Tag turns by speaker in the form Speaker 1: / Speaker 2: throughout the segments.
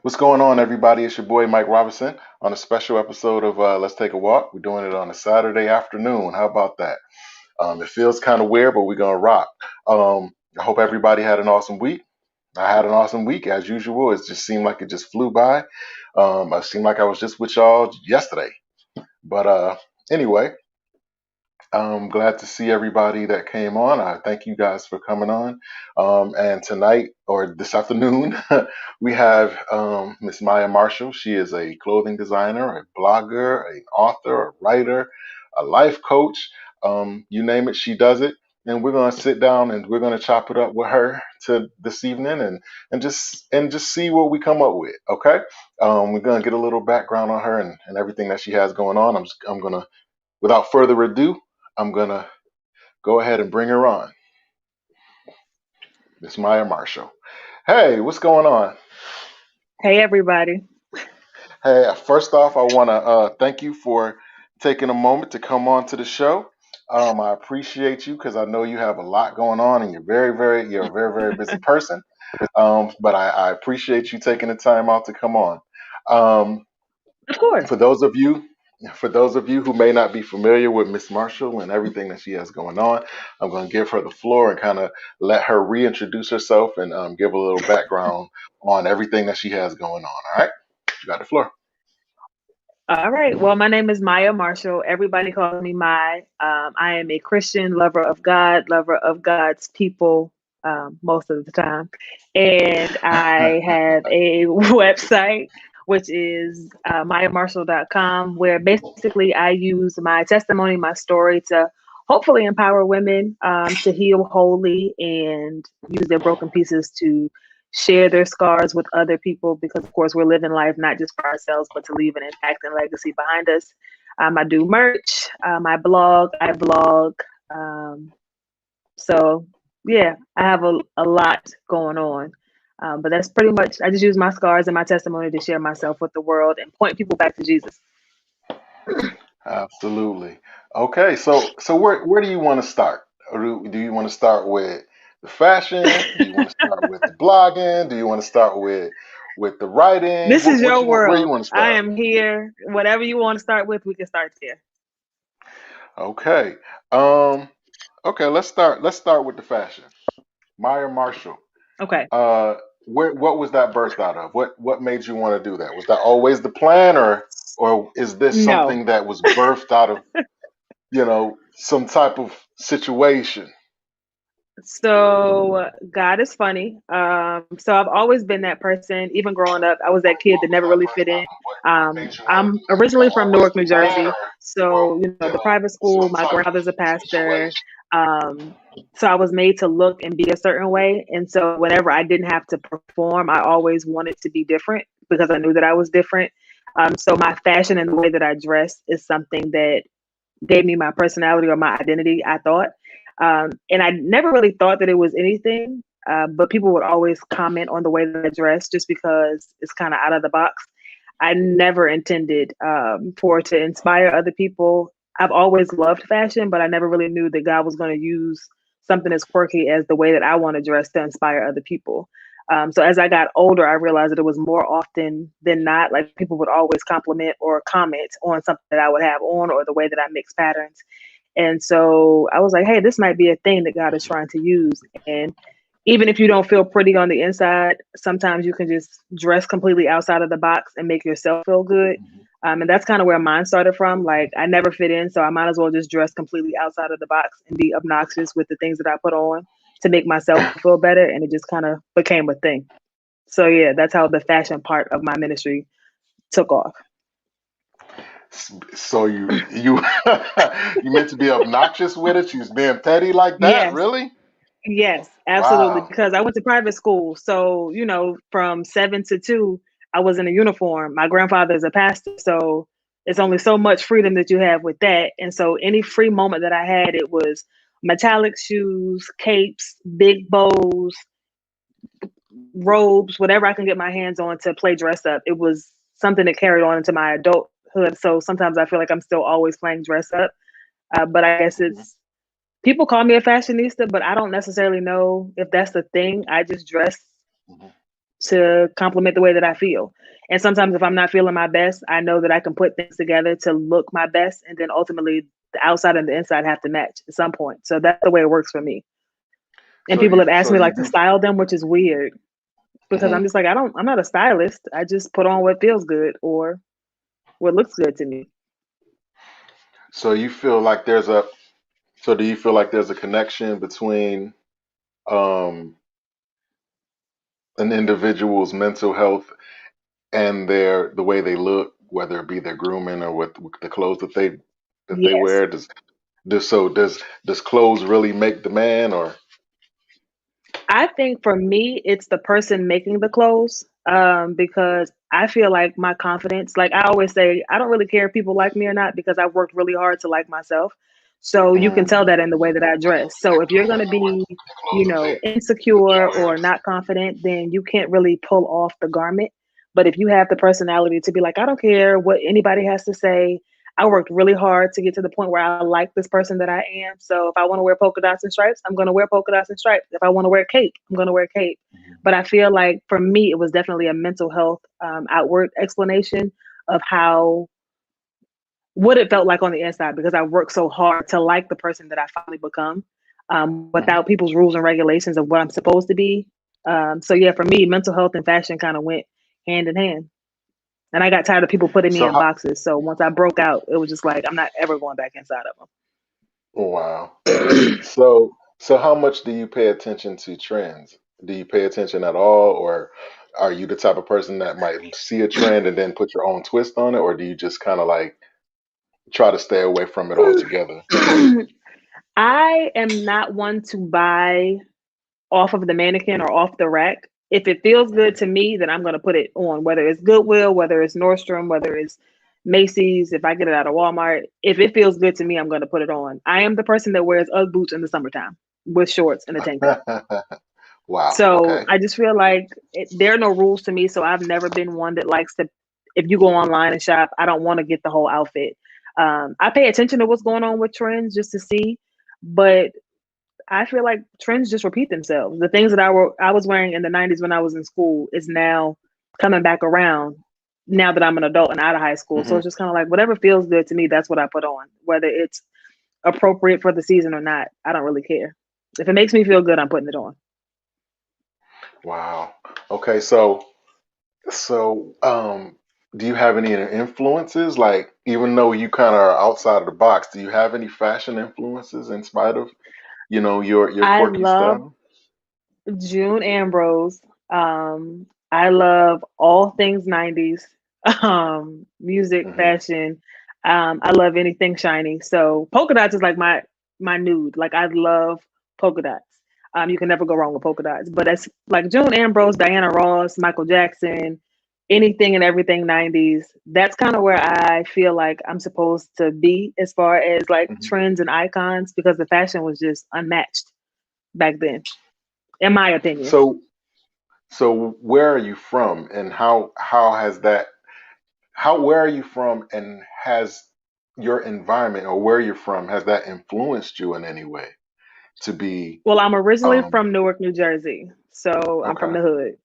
Speaker 1: What's going on, everybody? It's your boy Mike Robinson on a special episode of Let's Take a Walk. We're doing it on a Saturday afternoon. How about that? It feels kind of weird, but we're gonna rock. I hope everybody had an awesome week. I had an awesome week as usual. It just seemed like it just flew by. I seemed like I was just with y'all yesterday. But anyway, I'm glad to see everybody that came on. I thank you guys for coming on. And tonight or this afternoon, we have Miss Maya Marshall. She is a clothing designer, a blogger, an author, a writer, a life coach. You name it, she does it. And we're gonna sit down and we're gonna chop it up with her to this evening and just see what we come up with. Okay. We're gonna get a little background on her and everything that she has going on. I'm gonna without further ado, I'm gonna go ahead and bring her on. Miss Maya Marshall. Hey, what's going on?
Speaker 2: Hey everybody.
Speaker 1: Hey, first off, I want to thank you for taking a moment to come on to the show. I appreciate you because I know you have a lot going on and you're a very, very busy person. But I appreciate you taking the time out to come on. Um,
Speaker 2: Of course.
Speaker 1: for those of you for those of you who may not be familiar with Miss Marshall and everything that she has going on, I'm going to give her the floor and kind of let her reintroduce herself and give a little background on everything that she has going on. All right, you got the floor.
Speaker 2: All right. Well, my name is Maya Marshall. Everybody calls me Mai. I am a Christian lover of God, lover of God's people most of the time. And I have a website, which is mayamarshall.com, where basically I use my testimony, my story to hopefully empower women to heal wholly and use their broken pieces to share their scars with other people because of course we're living life not just for ourselves but to leave an impact and legacy behind us. I do merch, I blog. um, so yeah, I have a lot going on, but that's pretty much, I just use my scars and my testimony to share myself with the world and point people back to Jesus.
Speaker 1: Absolutely. Okay, so where do you want to start? Or do you want to start with the fashion? Do you want to start with the blogging? Do you want to start with the writing?
Speaker 2: This is
Speaker 1: What
Speaker 2: your
Speaker 1: you want? Where you
Speaker 2: world.
Speaker 1: want to
Speaker 2: I
Speaker 1: start?
Speaker 2: am here. Whatever you want to start with, we can start there.
Speaker 1: Okay. Um. Okay. Let's start with the fashion. Maya Marshall.
Speaker 2: Okay.
Speaker 1: Uh. What was that birthed out of? What made you want to do that? Was that always the plan, or is this
Speaker 2: No.
Speaker 1: something that was birthed out of some type of situation?
Speaker 2: So God is funny. So I've always been that person. Even growing up, I was that kid that never really fit in. I'm originally from Newark, New Jersey. So the private school. My grandfather's a pastor. Um, so I was made to look and be a certain way. And so whenever I didn't have to perform, I always wanted to be different because I knew that I was different. So my fashion and the way that I dress is something that gave me my personality or my identity, I thought. And I never really thought that it was anything, but people would always comment on the way that I dress just because it's kind of out of the box. I never intended for it to inspire other people. I've always loved fashion, but I never really knew that God was going to use something as quirky as the way that I want to dress to inspire other people. So as I got older, I realized that it was more often than not, like people would always compliment or comment on something that I would have on or the way that I mix patterns. And so I was like, hey, this might be a thing that God is trying to use. And even if you don't feel pretty on the inside, sometimes you can just dress completely outside of the box and make yourself feel good. And that's kind of where mine started from. Like, I never fit in, so I might as well just dress completely outside of the box and be obnoxious with the things that I put on to make myself feel better. And it just kind of became a thing. So, yeah, that's how the fashion part of my ministry took off.
Speaker 1: So you you meant to be obnoxious with it? She was being petty like that?
Speaker 2: Yes.
Speaker 1: Really?
Speaker 2: Yes, absolutely.
Speaker 1: Wow.
Speaker 2: Because I went to private school. So, from 7 to 2, I was in a uniform. My grandfather is a pastor. So it's only so much freedom that you have with that. And so any free moment that I had, it was metallic shoes, capes, big bows, robes, whatever I can get my hands on to play dress up. It was something that carried on into my adulthood. So sometimes I feel like I'm still always playing dress up. But I guess
Speaker 1: Mhm.
Speaker 2: it's people call me a fashionista, but I don't necessarily know if that's the thing. I just dress to complement the way that I feel. And sometimes if I'm not feeling my best, I know that I can put things together to look my best, and then ultimately the outside and the inside have to match at some point. So that's the way it works for me. And people have asked
Speaker 1: So
Speaker 2: me
Speaker 1: you
Speaker 2: like to
Speaker 1: do.
Speaker 2: style them, which is weird because I'm
Speaker 1: Mhm.
Speaker 2: just like I'm not a stylist. I just put on what feels good or what looks good to me.
Speaker 1: So you feel like there's a. So do you feel like there's a connection between um, an individual's mental health and the way they look, whether it be their grooming or what the clothes that they
Speaker 2: Yes.
Speaker 1: wear? Does clothes really make the man or?
Speaker 2: I think for me, it's the person making the clothes, because I feel like my confidence, like I always say, I don't really care if people like me or not because I've worked really hard to like myself. So you can tell
Speaker 1: Mhm.
Speaker 2: that in the way that I dress. So if you're going to be, insecure or not confident, then you can't really pull off the garment. But if you have the personality to be like, I don't care what anybody has to say, I worked really hard to get to the point where I like this person that I am. So if I want to wear polka dots and stripes, I'm going to wear polka dots and stripes. If I want to wear cape, I'm going to wear cape. But I feel like for me, it was definitely a mental health outward explanation of how what it felt like on the inside because I worked so hard to like the person that I finally become,
Speaker 1: Mhm.
Speaker 2: without people's rules and regulations of what I'm supposed to be. So yeah, for me, mental health and fashion kind of went hand in hand. And I got tired of people putting me
Speaker 1: So
Speaker 2: in
Speaker 1: how,
Speaker 2: boxes. So once I broke out, it was just like I'm not ever going back inside of
Speaker 1: wow.
Speaker 2: them.
Speaker 1: So how much do you pay attention to trends? Do you pay attention at all, or are you the type of person that might see a trend and then put your own twist on it, or do you just kind of like try to stay away from it altogether?
Speaker 2: I am not one to buy off of the mannequin or off the rack. If it feels good
Speaker 1: Mhm.
Speaker 2: to me, then I'm going to put it on, whether it's Goodwill, whether it's Nordstrom, whether it's Macy's, if I get it out of Walmart. If it feels good to me, I'm going to put it on. I am the person that wears Ugg boots in the summertime with shorts and a tank top.
Speaker 1: Wow.
Speaker 2: So
Speaker 1: Okay.
Speaker 2: I just feel like there are no rules to me. So I've never been one that likes to, if you go online and shop, I don't want to get the whole outfit. I pay attention to what's going on with trends just to see, but I feel like trends just repeat themselves. The things that I was wearing in the 90s when I was in school is now coming back around now that I'm an adult and out of high school. So
Speaker 1: Hmm.
Speaker 2: it's just kind of like whatever feels good to me, that's what I put on, whether it's appropriate for the season or not. I don't really care. If it makes me feel good, I'm putting it on.
Speaker 1: Wow. Okay. So, do you have any influences? Like, even though you kind of are outside of the box, do you have any fashion influences in spite of, your
Speaker 2: I
Speaker 1: quirky
Speaker 2: love
Speaker 1: style?
Speaker 2: June Ambrose. I love all things 90s, music,
Speaker 1: Hmm.
Speaker 2: fashion. I love anything shiny. So polka dots is like my nude. Like I love polka dots. You can never go wrong with polka dots. But it's like June Ambrose, Diana Ross, Michael Jackson, anything and everything 90s. That's kind of where I feel like I'm supposed to be as far as like
Speaker 1: Hmm.
Speaker 2: trends and icons because the fashion was just unmatched back then in my opinion.
Speaker 1: So, so where are you from, and how has that how where are you from, and has your environment or where you're from has that influenced you in any way to be
Speaker 2: Well, I'm originally
Speaker 1: um
Speaker 2: from Newark, New Jersey, so I'm from
Speaker 1: okay.
Speaker 2: the hood.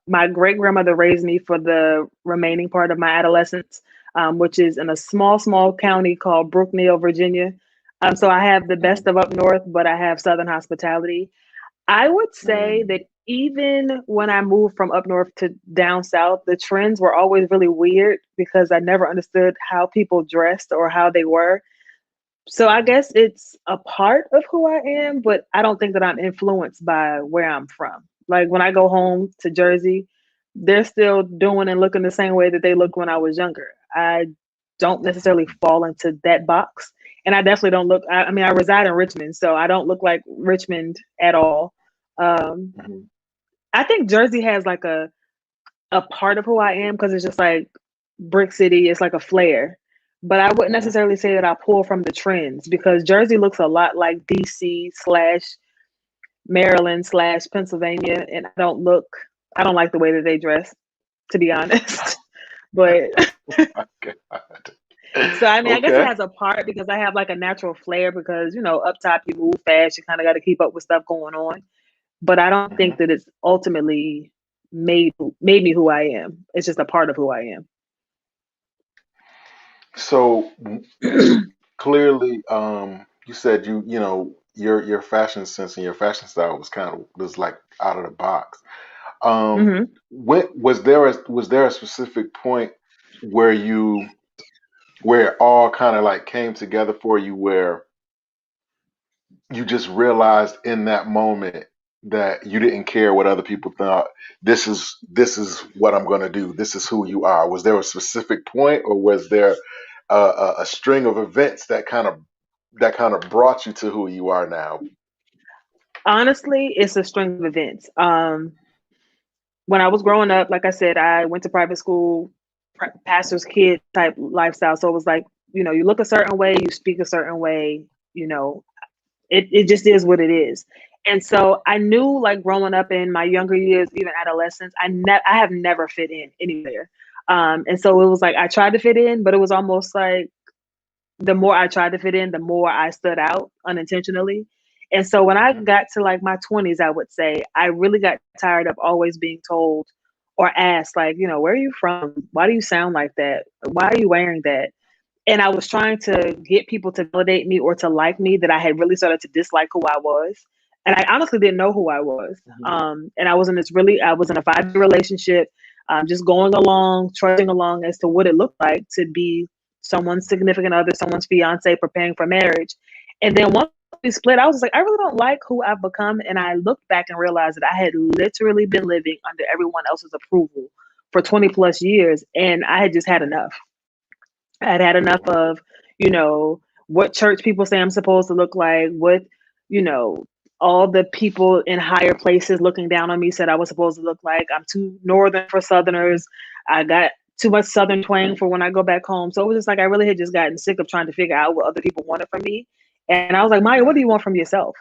Speaker 2: My great grandmother raised me for the remaining part of my adolescence, which is in a small county called Brookneal, Virginia. So I have the best
Speaker 1: Hmm.
Speaker 2: of up north, but I have southern hospitality. I would say
Speaker 1: Mm.
Speaker 2: that even when I moved from up north to down south, the trends were always really weird because I never understood how people dressed or how they were. So I
Speaker 1: Mhm.
Speaker 2: guess it's a part of who I am, but I don't think that I'm influenced by where I'm from. Like when I go home to Jersey, they're still doing and looking the same way that they looked when I was younger. I don't necessarily
Speaker 1: Mhm.
Speaker 2: fall into that box. And I definitely don't look, I mean, I reside in Richmond, so I don't look like Richmond at all. Um,
Speaker 1: Mhm.
Speaker 2: I think Jersey has like a part of who I am because it's just like Brick City, it's like a flair. But I wouldn't
Speaker 1: Mhm.
Speaker 2: necessarily say that I pull from the trends because Jersey looks a lot like DC slash Maryland slash Pennsylvania, and I don't like the way that they dress, to be honest. But
Speaker 1: My God.
Speaker 2: so I mean, I guess it
Speaker 1: Okay.
Speaker 2: has a part because I have like a natural flair because up top you move fast, you kind of got to keep up with stuff going on. But I don't think
Speaker 1: Mhm.
Speaker 2: that it's ultimately. made me who I am. It's just a part of who I
Speaker 1: So
Speaker 2: am.
Speaker 1: clearly, you said you know your fashion sense and your fashion style was kind of was like out of the box. Um,
Speaker 2: hmm
Speaker 1: when was there a specific point where you where it all kind of like came together for you where you just realized in that moment that you didn't care what other people thought. This is what I'm going to do. This is who you are. Was there a specific point, or was there a string of events that kind of brought you to who you are now?
Speaker 2: Honestly, it's a string of events. When I was growing up, like I said, I went to private school, pastor's kid type lifestyle. So it was like, you look a certain way, you speak a certain way, you know, it just is what it is. And so I knew, like, growing up in my younger years, even adolescence, I have never fit in anywhere. And so it was like I tried to fit in, but it was almost like the more I tried to fit in, the more I stood out unintentionally. And so when I
Speaker 1: Mhm.
Speaker 2: got to like my 20s, I would say I really got tired of always being told or asked, like, where are you from? Why do you sound like that? Why are you wearing that? And I was trying to get people to validate me or to like me, that I had really started to dislike who I was. And I honestly didn't know who I was.
Speaker 1: Mhm.
Speaker 2: And I was in a 5 year relationship, just going along, trudging along as to what it looked like to be someone's significant other, someone's fiance, preparing for marriage. And then once we split, I was like, I really don't like who I've become. And I looked back and realized that I had literally been living under everyone else's approval for 20 plus years. And I had just had enough. I had had enough
Speaker 1: Wow.
Speaker 2: of, what church people say I'm supposed to look like, what, you know, all the people in higher places looking down on me said I was supposed to look like. I'm too northern for Southerners. I got too much Southern twang for when I go back home. So it was just like I really had just gotten sick of trying to figure out what other people wanted from me. And I was like, Maya, what do
Speaker 1: Right.
Speaker 2: you want from yourself?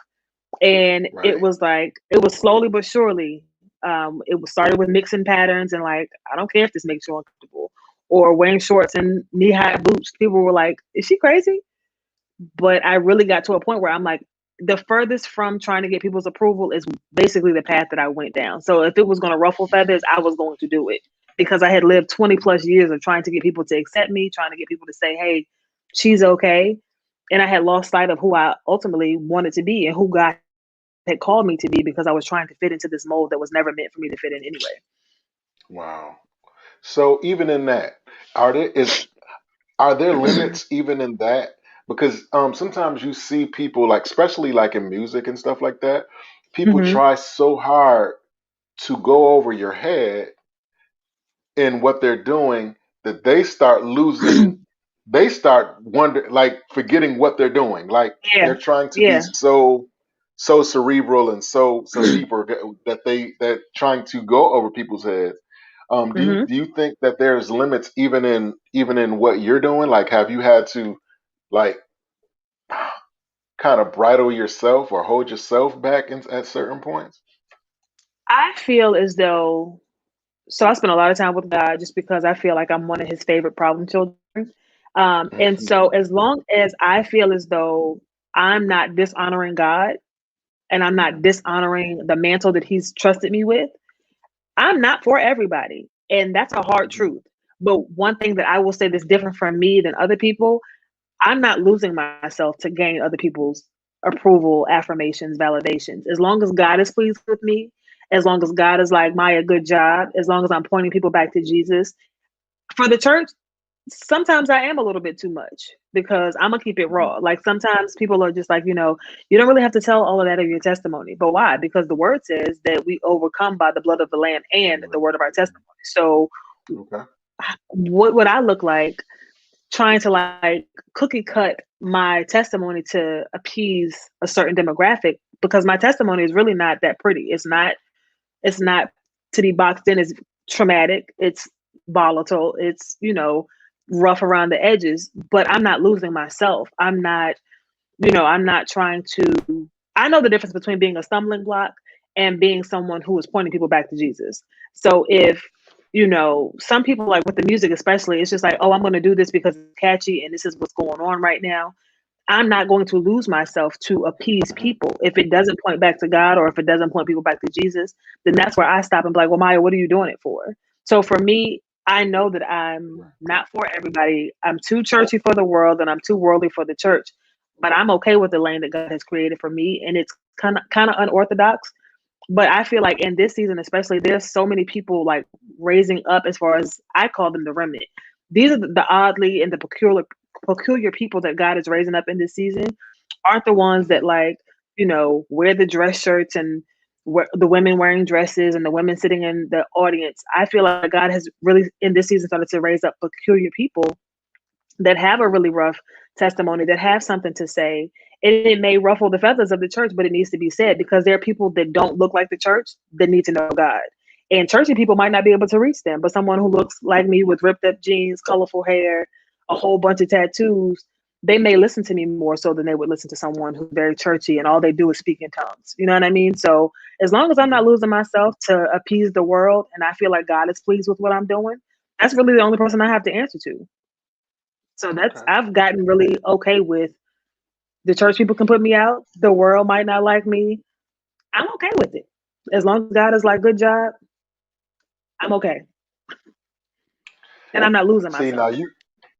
Speaker 2: And it
Speaker 1: Right.
Speaker 2: was like, it was slowly but surely. It was started with mixing patterns and like, I don't care if this makes you uncomfortable, or wearing shorts and knee high boots. People were like, is she crazy? But I really got to a point where I'm like, the furthest from trying to get people's approval is basically the path that I went down. So if it was going to ruffle feathers, I was going to do it, because I had lived 20 plus years of trying to get people to accept me, trying to get people to say, hey, she's okay. And I had lost sight of who I ultimately wanted to be and who God had called me to be, because I was trying to fit into this mold that was never meant for me to fit in anyway.
Speaker 1: Wow. So even in that, are there is are there limits even in that? Because sometimes you see people like, especially like in music and stuff like that, people
Speaker 2: hmm
Speaker 1: try so hard to go over your head in what they're doing that they start wonder like forgetting what they're doing. Like
Speaker 2: Yeah.
Speaker 1: they're trying to be
Speaker 2: Yeah.
Speaker 1: so cerebral and so deeper that that trying to go over people's heads.
Speaker 2: hmm
Speaker 1: Do you think that there's limits even in what you're doing? Like, have you had to like kind of bridle yourself or hold yourself back at certain points?
Speaker 2: I feel as though, so I spend a lot of time with God just because I feel like I'm one of his favorite problem children. And so as long as I feel as though I'm not dishonoring God and I'm not dishonoring the mantle that he's trusted me with, I'm not for everybody. And that's a hard truth. But one thing that I will say that's different from me than other people, I'm not losing myself to gain other people's approval, affirmations, validations. As long as God is pleased with me, as long as God is like, Maya, good job, as long as I'm pointing people back to Jesus. For the church, sometimes I am a little bit too much, because I'm gonna keep it
Speaker 1: Mhm.
Speaker 2: raw. Like sometimes people are just like, you don't really have to tell all of that of your testimony. But why? Because the word says that we overcome by the blood of the lamb and the word of our testimony. So
Speaker 1: Okay.
Speaker 2: what would I look like trying to like cookie cut my testimony to appease a certain demographic, because my testimony is really not that pretty. It's not to be boxed in as traumatic. It's volatile. It's, rough around the edges, but I'm not losing myself. I'm not trying to, I know the difference between being a stumbling block and being someone who is pointing people back to Jesus. So if, some people, like with the music especially, it's just like, oh, I'm going to do this because it's catchy and this is what's going on right now. I'm not going to lose myself to appease
Speaker 1: Mhm.
Speaker 2: people. If it doesn't point back to God or if it doesn't point people back to Jesus, then that's where I stop and be like, well, Maya, what are you doing it for? So for me, I know that I'm
Speaker 1: Right.
Speaker 2: not for everybody. I'm too churchy for the world and I'm too worldly for the church. But I'm okay with the lane that God has created for me. And it's kind of unorthodox. But I feel like in this season, especially, there's so many people like raising up as far as I call them the remnant. These are the oddly and the peculiar people that God is raising up in this season aren't the ones
Speaker 1: Mhm.
Speaker 2: that like, wear the dress shirts and the women wearing dresses and the women sitting in the audience. I feel like God has really in this season started to raise up peculiar people that have a really rough testimony, that have something to say. And it may ruffle the feathers of the church, but it needs to be said because there are people that don't look like the church that need to know God. And churchy people might not be able to reach them, but someone who looks like me with ripped up jeans, colorful hair, a whole bunch of tattoos, they may listen to me more so than they would listen to someone who's very churchy and all they do is speak in tongues. You know what I mean? So as long as I'm not
Speaker 1: Mhm.
Speaker 2: losing myself to appease the world and I feel like God is pleased with what I'm doing, that's really the only person I have to answer to. So that's
Speaker 1: Okay.
Speaker 2: I've gotten really okay with the church people can put me out. The world might not like me. I'm okay with it. As long as God is like, good job, I'm okay. And I'm not losing
Speaker 1: See
Speaker 2: myself.
Speaker 1: now you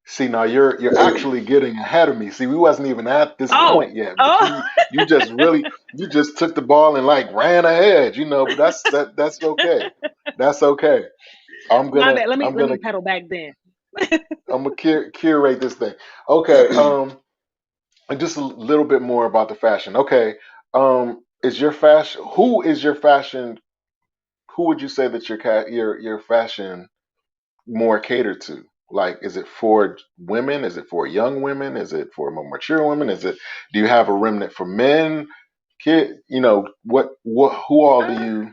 Speaker 1: See now you're actually getting ahead of me. See, we wasn't even at this
Speaker 2: Oh,
Speaker 1: point yet, but
Speaker 2: oh,
Speaker 1: you just really you just took the ball and like ran ahead, but that's okay. That's okay. I'm
Speaker 2: my
Speaker 1: gonna
Speaker 2: bad. Let me
Speaker 1: I'm
Speaker 2: let
Speaker 1: gonna
Speaker 2: me pedal back then.
Speaker 1: I'm gonna curate this thing. Okay. And just a little bit more about the fashion. Okay. Is your fashion? Who is your fashion? Who would you say that your fashion more catered to? Like, is it for women? Is it for young women? Is it for more mature women? Do you have a remnant for men? Who all do
Speaker 2: Uh,
Speaker 1: you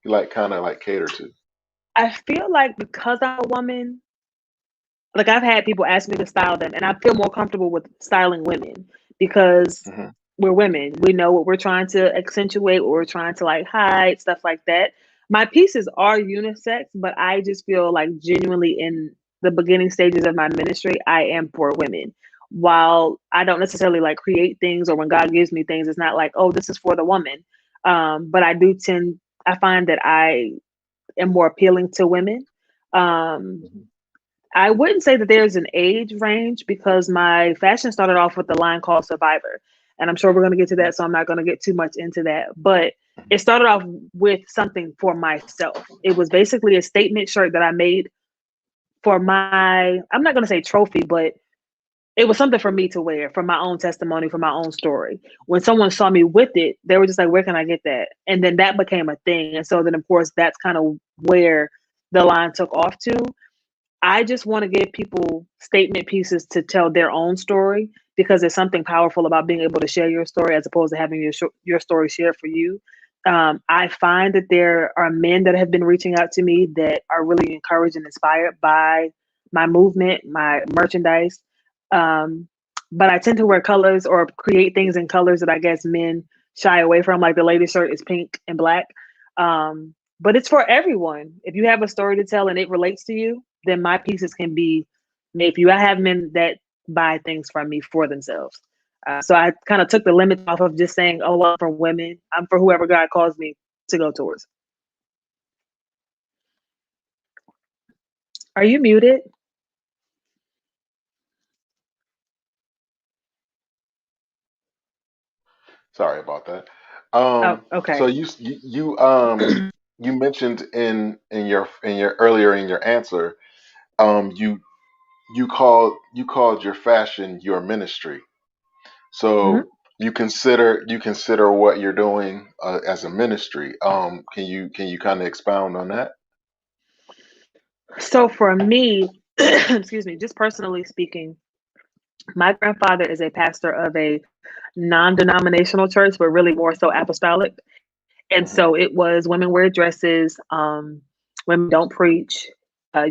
Speaker 1: like kind of like cater to?
Speaker 2: I feel like because I'm a woman, like I've had people ask me to style them, and I feel more comfortable with styling women because
Speaker 1: Hmm.
Speaker 2: we're women. We know what we're trying to accentuate, what we're trying to like hide, stuff like that. My pieces are unisex, but I just feel like genuinely in the beginning stages of my ministry, I am for women. While I don't necessarily like create things or when God gives me things, it's not like, oh, this is for the woman. But I find that I am more appealing to women. Um,
Speaker 1: Hmm.
Speaker 2: I wouldn't say that there's an age range because my fashion started off with the line called Survivor. And I'm sure we're going to get to
Speaker 1: Hmm.
Speaker 2: that. So I'm not going to get too much into that. But it started off with something for myself. It was basically a statement shirt that I made for I'm not going to say trophy, but it was something for me to wear for my own testimony, for my own story. When someone saw me with it, they were just like, where can I get that? And then that became a thing. And so then, of course, that's kind of where the line took off to. I just want to give people statement pieces to tell their own story because there's something powerful about being able to share your story as opposed to having your story shared for you. I find that there are men that have been reaching out to me that are really encouraged and inspired by my movement, my merchandise. Um, but I tend to wear colors or create things in colors that I guess men shy away from. Like the latest shirt is pink and black. But it's for everyone. If you have a story to tell and it relates to you, then my pieces can be made for you. I have men that buy things from me for themselves. So I kind of took the limits off of just saying, oh, well, I'm for women. I'm for whoever God calls me to go towards. Are you muted?
Speaker 1: Sorry about that.
Speaker 2: Oh,
Speaker 1: So
Speaker 2: okay.
Speaker 1: you mentioned in your earlier in your answer, you you called your fashion your ministry.
Speaker 2: Mhm.
Speaker 1: So you consider what you're doing as a ministry. Can you kind of expound on that?
Speaker 2: So for me, excuse me, just personally speaking, my grandfather is a pastor of a non-denominational church, but really more so apostolic. And
Speaker 1: Hmm.
Speaker 2: so it was women wear dresses, women don't preach,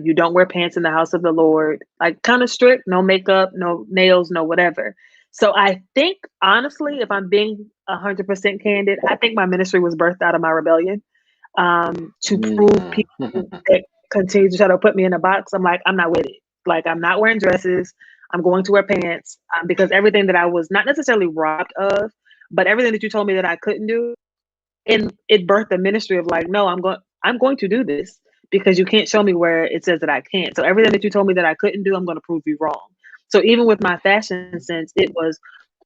Speaker 2: you don't wear pants in the house of the Lord, like kind of strict, no makeup, no nails, no whatever. So I think honestly, if I'm being 100% candid, I think my ministry was birthed out of my rebellion to prove people
Speaker 1: Mm.
Speaker 2: that continue to try to put me in a box. I'm like, I'm not with it. Like, I'm not wearing dresses. I'm going to wear pants because everything that I was not necessarily robbed of, but everything that you told me that I couldn't do, and it birthed a ministry of like, no, I'm going to do this because you can't show me where it says that I can't. So everything that you told me that I couldn't do, I'm going to prove you wrong. So even with my fashion sense, it was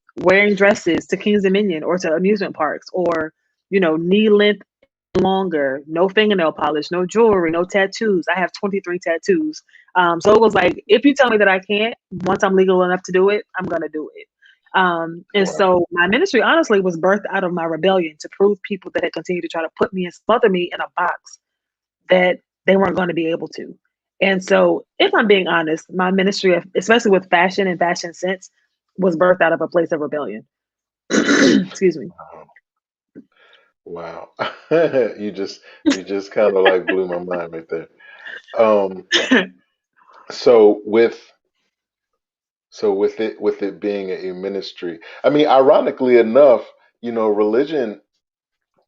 Speaker 2: wearing dresses to King's Dominion or to amusement parks, or knee length longer, no fingernail polish, no jewelry, no tattoos. I have 23 tattoos. So it was like, if you tell me that I can't, once I'm legal enough to do it, I'm gonna do it. And
Speaker 1: Wow.
Speaker 2: so my ministry honestly was birthed out of my rebellion to prove people that had continued to try to put me and smother me in a box that they weren't going to be able to. And so, if I'm being honest, my ministry, especially with fashion and fashion sense, was birthed out of a place of rebellion. Excuse me.
Speaker 1: Wow. You just kind of like blew my mind right there. Um, so with it being a ministry, I mean, ironically enough, religion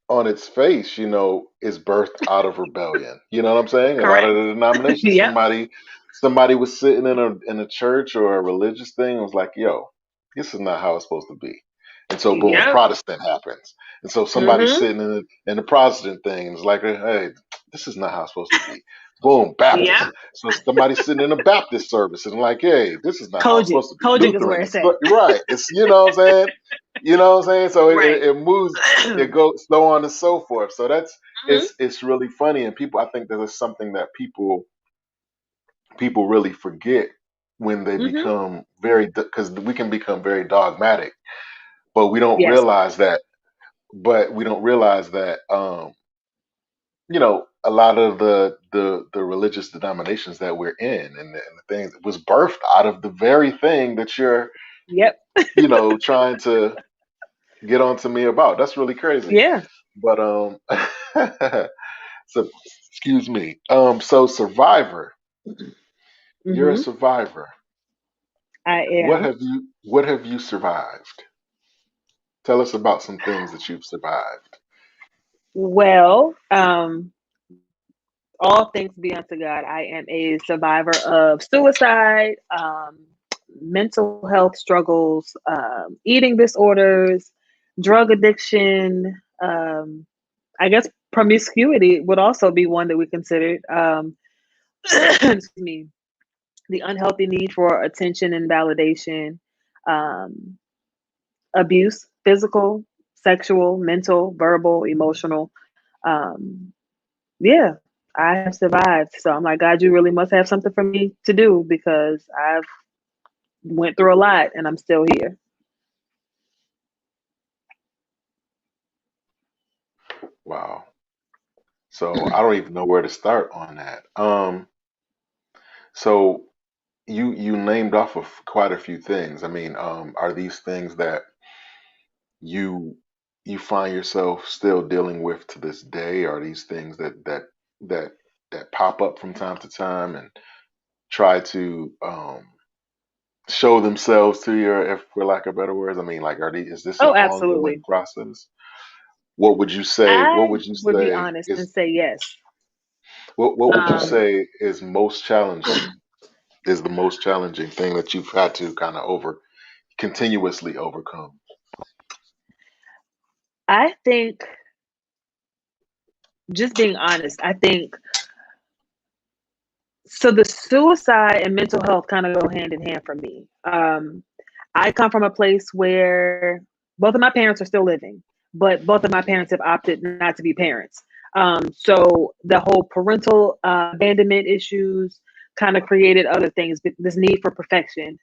Speaker 1: on its face, is birthed out of rebellion. You know what I'm saying? A lot
Speaker 2: Correct.
Speaker 1: of the denominations,
Speaker 2: Yep.
Speaker 1: somebody was sitting in a church or a religious thing and was like, "Yo, this is not how it's supposed to be." And so, boom,
Speaker 2: Yep.
Speaker 1: Protestant happens. And so somebody
Speaker 2: Mm-hmm.
Speaker 1: sitting in the Protestant thing and is like, "Hey, this is not how it's supposed to be." Boom, Baptist.
Speaker 2: Yep.
Speaker 1: So somebody sitting in a Baptist service and like, "Hey, this is not how it's
Speaker 2: Kojic.
Speaker 1: supposed to be."
Speaker 2: Kojic is where
Speaker 1: Lutheran.
Speaker 2: it's at.
Speaker 1: Right. It's what I'm saying. What I'm saying? So
Speaker 2: Right.
Speaker 1: it moves, it goes so on and so forth. So that's
Speaker 2: Mm-hmm.
Speaker 1: it's really funny, and I think that is something that people really forget when they
Speaker 2: Mm-hmm.
Speaker 1: become because we can become very dogmatic, but we don't
Speaker 2: Yes.
Speaker 1: realize that. A lot of the religious denominations that we're in and the things was birthed out of the very thing that you're
Speaker 2: Yep.
Speaker 1: trying to get onto me about. That's really crazy.
Speaker 2: Yeah.
Speaker 1: But so excuse me. So Survivor, you're a
Speaker 2: Mm-hmm.
Speaker 1: survivor.
Speaker 2: I
Speaker 1: What
Speaker 2: am.
Speaker 1: have you survived? Tell us about some things that you've survived.
Speaker 2: Well, all things be unto God, I am a survivor of suicide, mental health struggles, eating disorders, drug addiction. I guess promiscuity would also be one that we considered. Excuse me. The unhealthy need for attention and validation, um, abuse, physical, sexual, mental, verbal, emotional. Um, yeah, I have survived. So I'm like, God, you really must have something for me to do because I've went through a lot and I'm still here.
Speaker 1: Wow. So I don't even know where to start on that. So you named off of quite a few things. I mean, are these things that you you find yourself still dealing with to this day? Are these things that that pop up from time to time and try to show themselves to you, if for lack of better words? I mean, like, is this an
Speaker 2: Oh,
Speaker 1: ongoing
Speaker 2: absolutely.
Speaker 1: process? What would you say? What
Speaker 2: I
Speaker 1: would you
Speaker 2: would be
Speaker 1: say
Speaker 2: honest and
Speaker 1: is
Speaker 2: say yes.
Speaker 1: what would you
Speaker 2: Um,
Speaker 1: say is most challenging? Is the most challenging thing that you've had to kind of continuously overcome?
Speaker 2: I think, just being honest, I think so. The suicide and mental health kind of go hand in hand for me. I come from a place where both of my parents are still living, but both of my parents have opted not to be parents. So the whole parental abandonment issues kind of created other things, this need for perfection.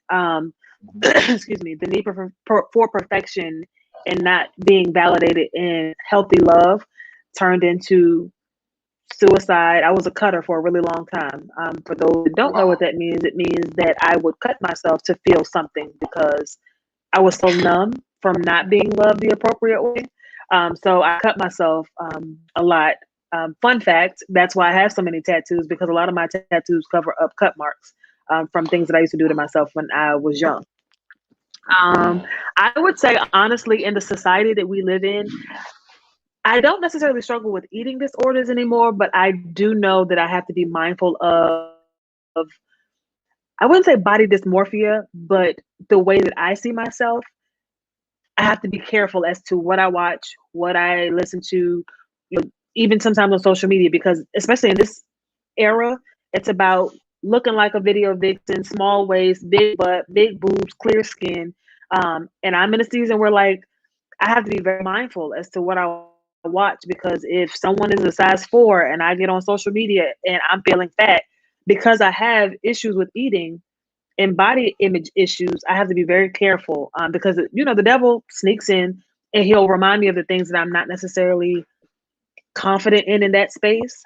Speaker 1: Mhm.
Speaker 2: Excuse me, the need for perfection and not being validated in healthy love turned into suicide. I was a cutter for a really long time. For those that don't know what
Speaker 1: Wow.
Speaker 2: that means, it means that I would cut myself to feel something because I was so numb from not being loved the appropriate way. So I cut myself a lot. Fun fact, that's why I have so many tattoos because a lot of my tattoos cover up cut marks from things that I used to do to myself when I was young. Um,
Speaker 1: Mm.
Speaker 2: I would say, honestly, in the society that we live in, I don't necessarily struggle with eating disorders anymore, but I do know that I have to be mindful of I wouldn't say body dysmorphia, but the way that I see myself, I have to be careful as to what I watch, what I listen to, even sometimes on social media, because especially in this era, it's about looking like a video vixen, small waist, big butt, big boobs, clear skin. And I'm in a season where like I have to be very mindful as to what I watch, because if someone is a size 4 and I get on social media and I'm feeling fat because I have issues with eating and body image issues, I have to be very careful, because the devil sneaks in and he'll remind me of the things that I'm not necessarily confident in that space.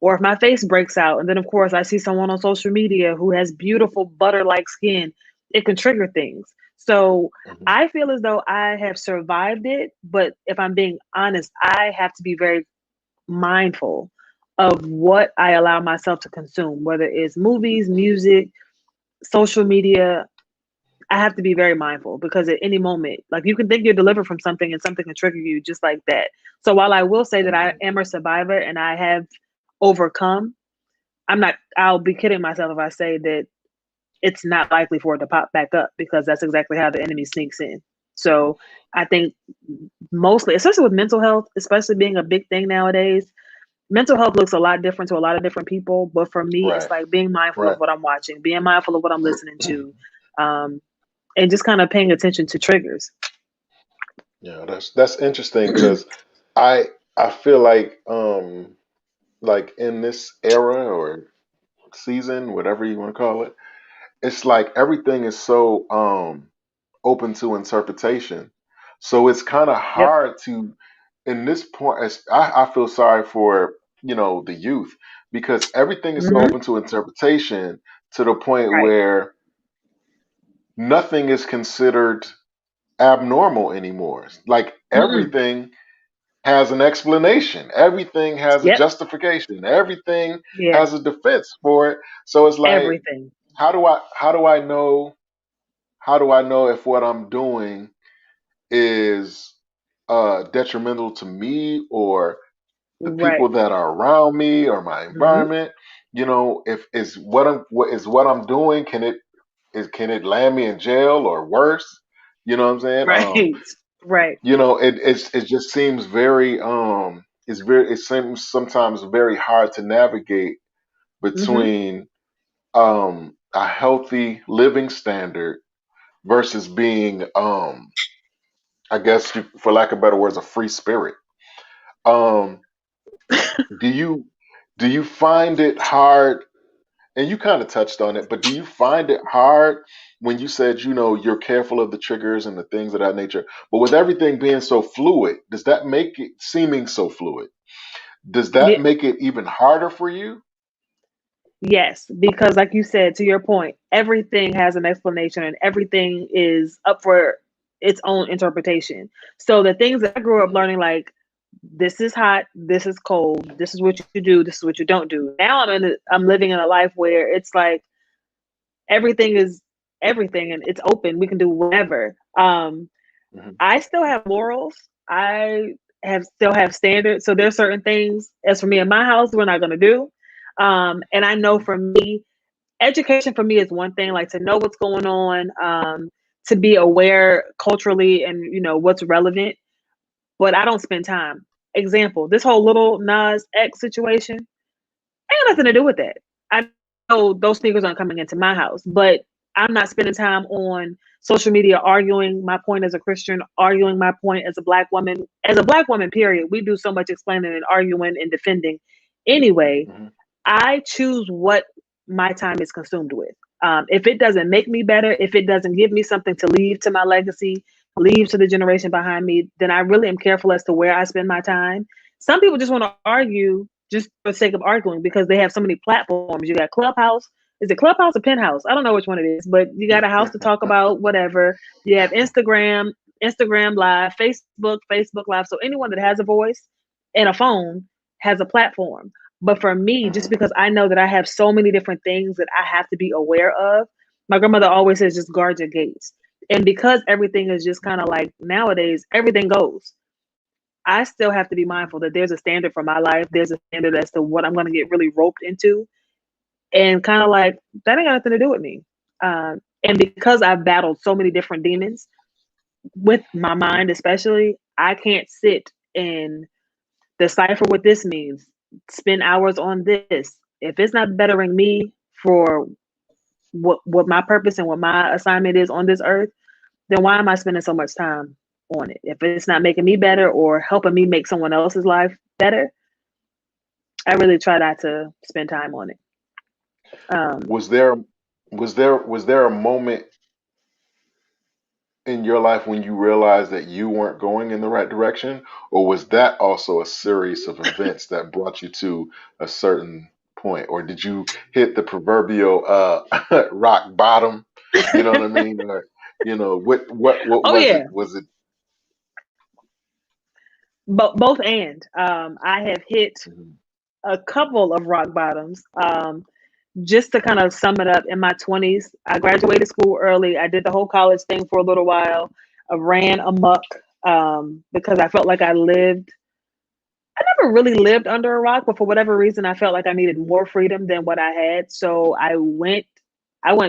Speaker 2: Or if my face breaks out, and then of course I see someone on social media who has beautiful butter-like skin, it can trigger things. So
Speaker 1: Mhm.
Speaker 2: I feel as though I have survived it, but if I'm being honest, I have to be very mindful of what I allow myself to consume, whether it's movies, music, social media. I have to be very mindful because at any moment, like you can think you're delivered from something and something can trigger you just like that. So while I will say that I
Speaker 1: Mhm.
Speaker 2: am a survivor and I have overcome, I'll be kidding myself if I say that it's not likely for it to pop back up, because that's exactly how the enemy sneaks in. So I think mostly, especially with mental health, especially being a big thing nowadays, mental health looks a lot different to a lot of different people. But for me, it's
Speaker 1: Right.
Speaker 2: like being mindful of
Speaker 1: Right.
Speaker 2: what I'm watching, being mindful of what I'm listening to, um, and just kind of paying attention to triggers.
Speaker 1: Yeah, that's interesting because I I feel like in this era or season, whatever you want to call it, it's like everything is so open to interpretation. So it's kind of
Speaker 2: Yep.
Speaker 1: hard to, in this point, I feel sorry for, the youth because everything is so
Speaker 2: Hmm.
Speaker 1: open to interpretation to the point
Speaker 2: Right.
Speaker 1: where nothing is considered abnormal anymore. Like
Speaker 2: Mm-mm.
Speaker 1: everything has an explanation, everything has a
Speaker 2: Yep.
Speaker 1: justification, everything
Speaker 2: Yeah.
Speaker 1: has a defense for it. So it's like,
Speaker 2: Everything.
Speaker 1: how do I know if what I'm doing is detrimental to me or the
Speaker 2: Right.
Speaker 1: people that are around me or my
Speaker 2: Hmm.
Speaker 1: environment. If is what I'm doing, can it land me in jail or worse? You know what I'm saying?
Speaker 2: Right. Right.
Speaker 1: It just seems it seems sometimes very hard to navigate
Speaker 2: Hmm.
Speaker 1: between a healthy living standard versus being I guess for lack of better words, a free spirit. Um, do you do you find it hard? And you kind of touched on it, but do you find it hard when you said you're careful of the triggers and the things of that nature? But with everything being so fluid, does that make it seeming so fluid? Does that
Speaker 2: Yeah.
Speaker 1: make it even harder for you?
Speaker 2: Yes, because like you said, to your point, everything has an explanation and everything is up for its own interpretation. So the things that I grew up
Speaker 1: Mhm.
Speaker 2: learning, like this is hot, this is cold, this is what you do, this is what you don't do. Now I'm living in a life where it's like everything is everything and it's open. We can do whatever.
Speaker 1: Mhm.
Speaker 2: I still have morals. I have still have standards. So there's certain things as for me in my house we're not gonna do. And I know
Speaker 1: Mhm.
Speaker 2: for me, education for me is one thing, like to know what's going on, to be aware culturally and what's relevant, but I don't spend time. Example, this whole little Nas X situation ain't nothing to
Speaker 1: Mhm.
Speaker 2: do with that. I know those sneakers aren't coming into my house, but I'm not spending time on social media arguing my point as a Christian, arguing my point as a black woman. As a black woman, period, we do so much explaining and arguing and defending. Anyway,
Speaker 1: Mhm.
Speaker 2: I choose what my time is consumed with. If it doesn't make me better, if it doesn't give me something to leave to my legacy, leave to the generation behind me, then I really am careful as to where I spend my time. Some people just want to argue just for the sake of arguing because they have so many platforms. You got Clubhouse. Is it Clubhouse or Penthouse? I don't know which one it is, but you got a house to talk about whatever. You have Instagram Live, Facebook Live. So anyone that has a voice and a phone has a platform. But for me, just
Speaker 1: Mhm.
Speaker 2: because I know that I have so many different things that I have to be aware of, my grandmother always says, just guard your gates. And because everything is just kind of like nowadays, everything goes. I still have to be mindful that there's a standard for my life. There's a standard as to what I'm going to get really roped into. and kind of like that ain't got nothing to do with me. And because I've battled so many different demons with my mind, especially, I can't sit and decipher what this means. Spend hours on this. If it's not bettering me for what my purpose and what my assignment is on this earth, then why am I spending so much time on it? If it's not making me better or helping me make someone else's life better, I really try not to spend time on it. Um,
Speaker 1: Was there was there a moment in your life when you realized that you weren't going in the right direction, or was that also a series of events that brought you to a certain point, or did you hit the proverbial rock bottom? You know what I mean? Or what
Speaker 2: oh
Speaker 1: was it?
Speaker 2: yeah,
Speaker 1: Was it?
Speaker 2: both and I have hit
Speaker 1: Mhm.
Speaker 2: a couple of rock bottoms. Just to kind of sum it up, in my 20s, I graduated school early. I did the whole college thing for a little while. I ran amok because I felt like I never really lived under a rock, but for whatever reason, I felt like I needed more freedom than what I had. So I went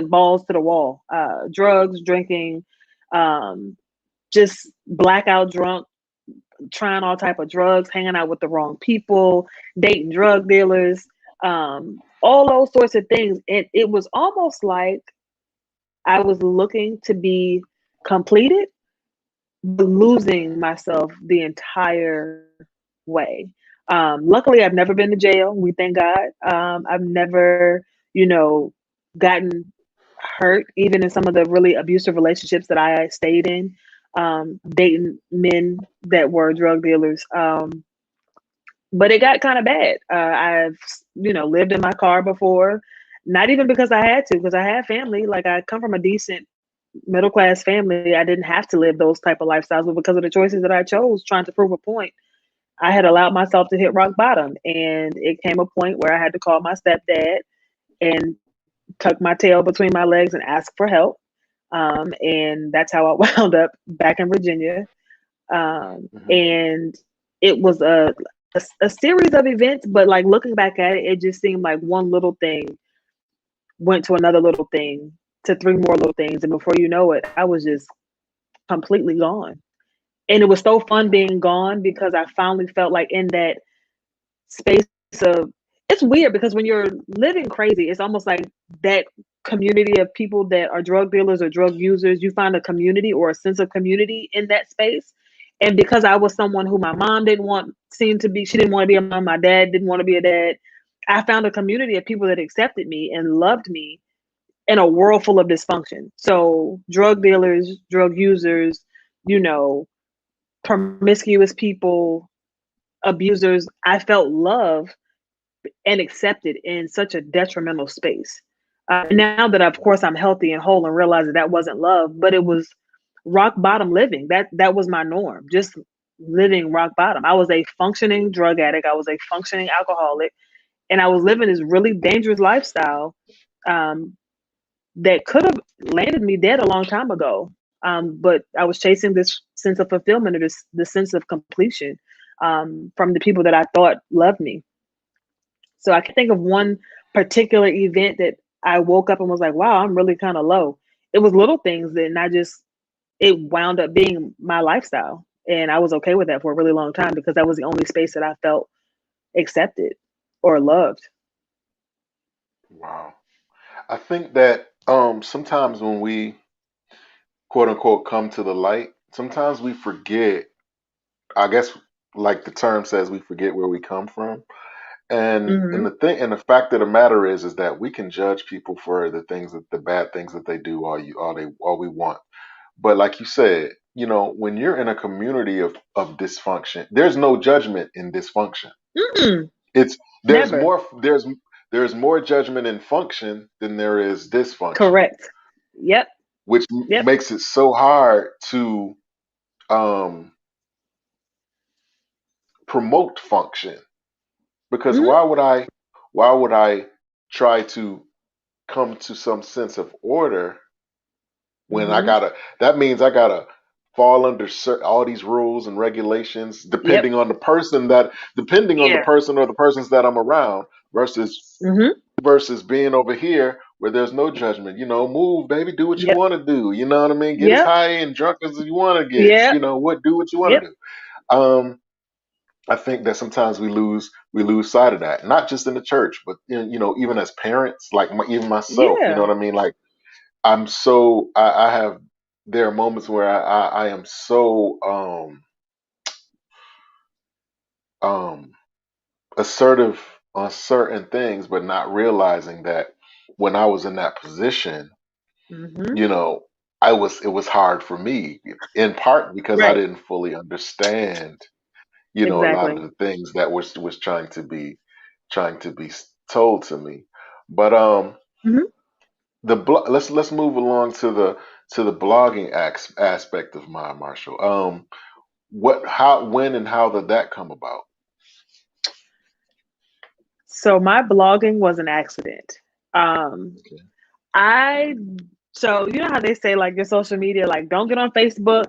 Speaker 2: balls to the wall. Drugs, drinking, um, just blackout drunk, trying all type of drugs, hanging out with the wrong people, dating drug dealers, all those sorts of things. It was almost like I was looking to be completed, but losing myself the entire way. Luckily, I've never been to jail. We thank God. I've never, you know, gotten hurt, even in some of the really abusive relationships that I stayed in, dating men that were drug dealers. But it got kind of bad. I've, lived in my car before, not even because I had to, because I had family. Like I come from a decent middle class family. I didn't have to live those type of lifestyles, but because of the choices that I chose, trying to prove a point, I had allowed myself to hit rock bottom, and it came a point where I had to call my stepdad and tuck my tail between my legs and ask for help. And that's how I wound up back in Virginia.
Speaker 1: Mhm.
Speaker 2: And it was a series of events, but like looking back at it, it just seemed like one little thing went to another little thing to three more little things. And before you know it, I was just completely gone. And it was so fun being gone because I finally felt like in that space of it's weird because when you're living crazy, it's almost like that community of people that are drug dealers or drug users, you find a community or a sense of community in that space. And because I was someone who my mom didn't want, seemed to be, she didn't want to be a mom, my dad didn't want to be a dad. I found a community of people that accepted me and loved me in a world full of dysfunction. So, drug dealers, drug users, you know, promiscuous people, abusers, I felt love and accepted in such a detrimental space. Now that, of course, I'm healthy and whole and realize that that wasn't love, but it was rock bottom living. That was my norm, just living rock bottom. I was a functioning drug addict. I was a functioning alcoholic, and I was living this really dangerous lifestyle um, that could have landed me dead a long time ago. But I was chasing this sense of fulfillment or this sense of completion from the people that I thought loved me. So I can think of one particular event that I woke up and was like, wow, I'm really kind of low. It was little things that, and I just, it wound up being my lifestyle. And I was okay with that for a really long time because that was the only space that I felt accepted or loved.
Speaker 1: Wow. I think that sometimes when we quote unquote come to the light, sometimes we forget. I guess like the term says, we forget where we come from. And
Speaker 2: Hmm.
Speaker 1: the fact of the matter is that we can judge people for the bad things that they do all we want. But like you said, when you're in a community of dysfunction, there's no judgment in dysfunction.
Speaker 2: Mm-mm,
Speaker 1: It's
Speaker 2: never.
Speaker 1: there's more judgment in function than there is dysfunction,
Speaker 2: Correct. Yep.
Speaker 1: which
Speaker 2: Yep.
Speaker 1: makes it so hard to um, promote function. Because
Speaker 2: Hmm.
Speaker 1: why would I try to come to some sense of order when I
Speaker 2: Hmm.
Speaker 1: gotta, that means I gotta fall under all these rules and regulations
Speaker 2: Yep.
Speaker 1: depending on the person or the persons that I'm around versus
Speaker 2: Hmm.
Speaker 1: versus being over here where there's no judgment. Move, baby, do what you
Speaker 2: Yep.
Speaker 1: want to do. You know what I mean? Get as
Speaker 2: Yep.
Speaker 1: high and drunk as you want to get.
Speaker 2: Yep.
Speaker 1: Do what you want
Speaker 2: Yep.
Speaker 1: to do. I think that sometimes we lose sight of that, not just in the church, but even as parents, like even myself. You know
Speaker 2: Yeah.
Speaker 1: what I mean? Like I have. There are moments where I am so um assertive on certain things, but not realizing that when I was in that position,
Speaker 2: Hmm.
Speaker 1: you know, it was hard for me, in part because I
Speaker 2: Right.
Speaker 1: didn't fully understand, a lot of
Speaker 2: Exactly.
Speaker 1: the things that was trying to be told to me. But
Speaker 2: Hmm.
Speaker 1: let's move along to the blogging aspect of my Marshall. When and how did that come about?
Speaker 2: So my blogging was an accident. Um,
Speaker 1: Okay.
Speaker 2: I so you know how they say like your social media, like don't get on Facebook.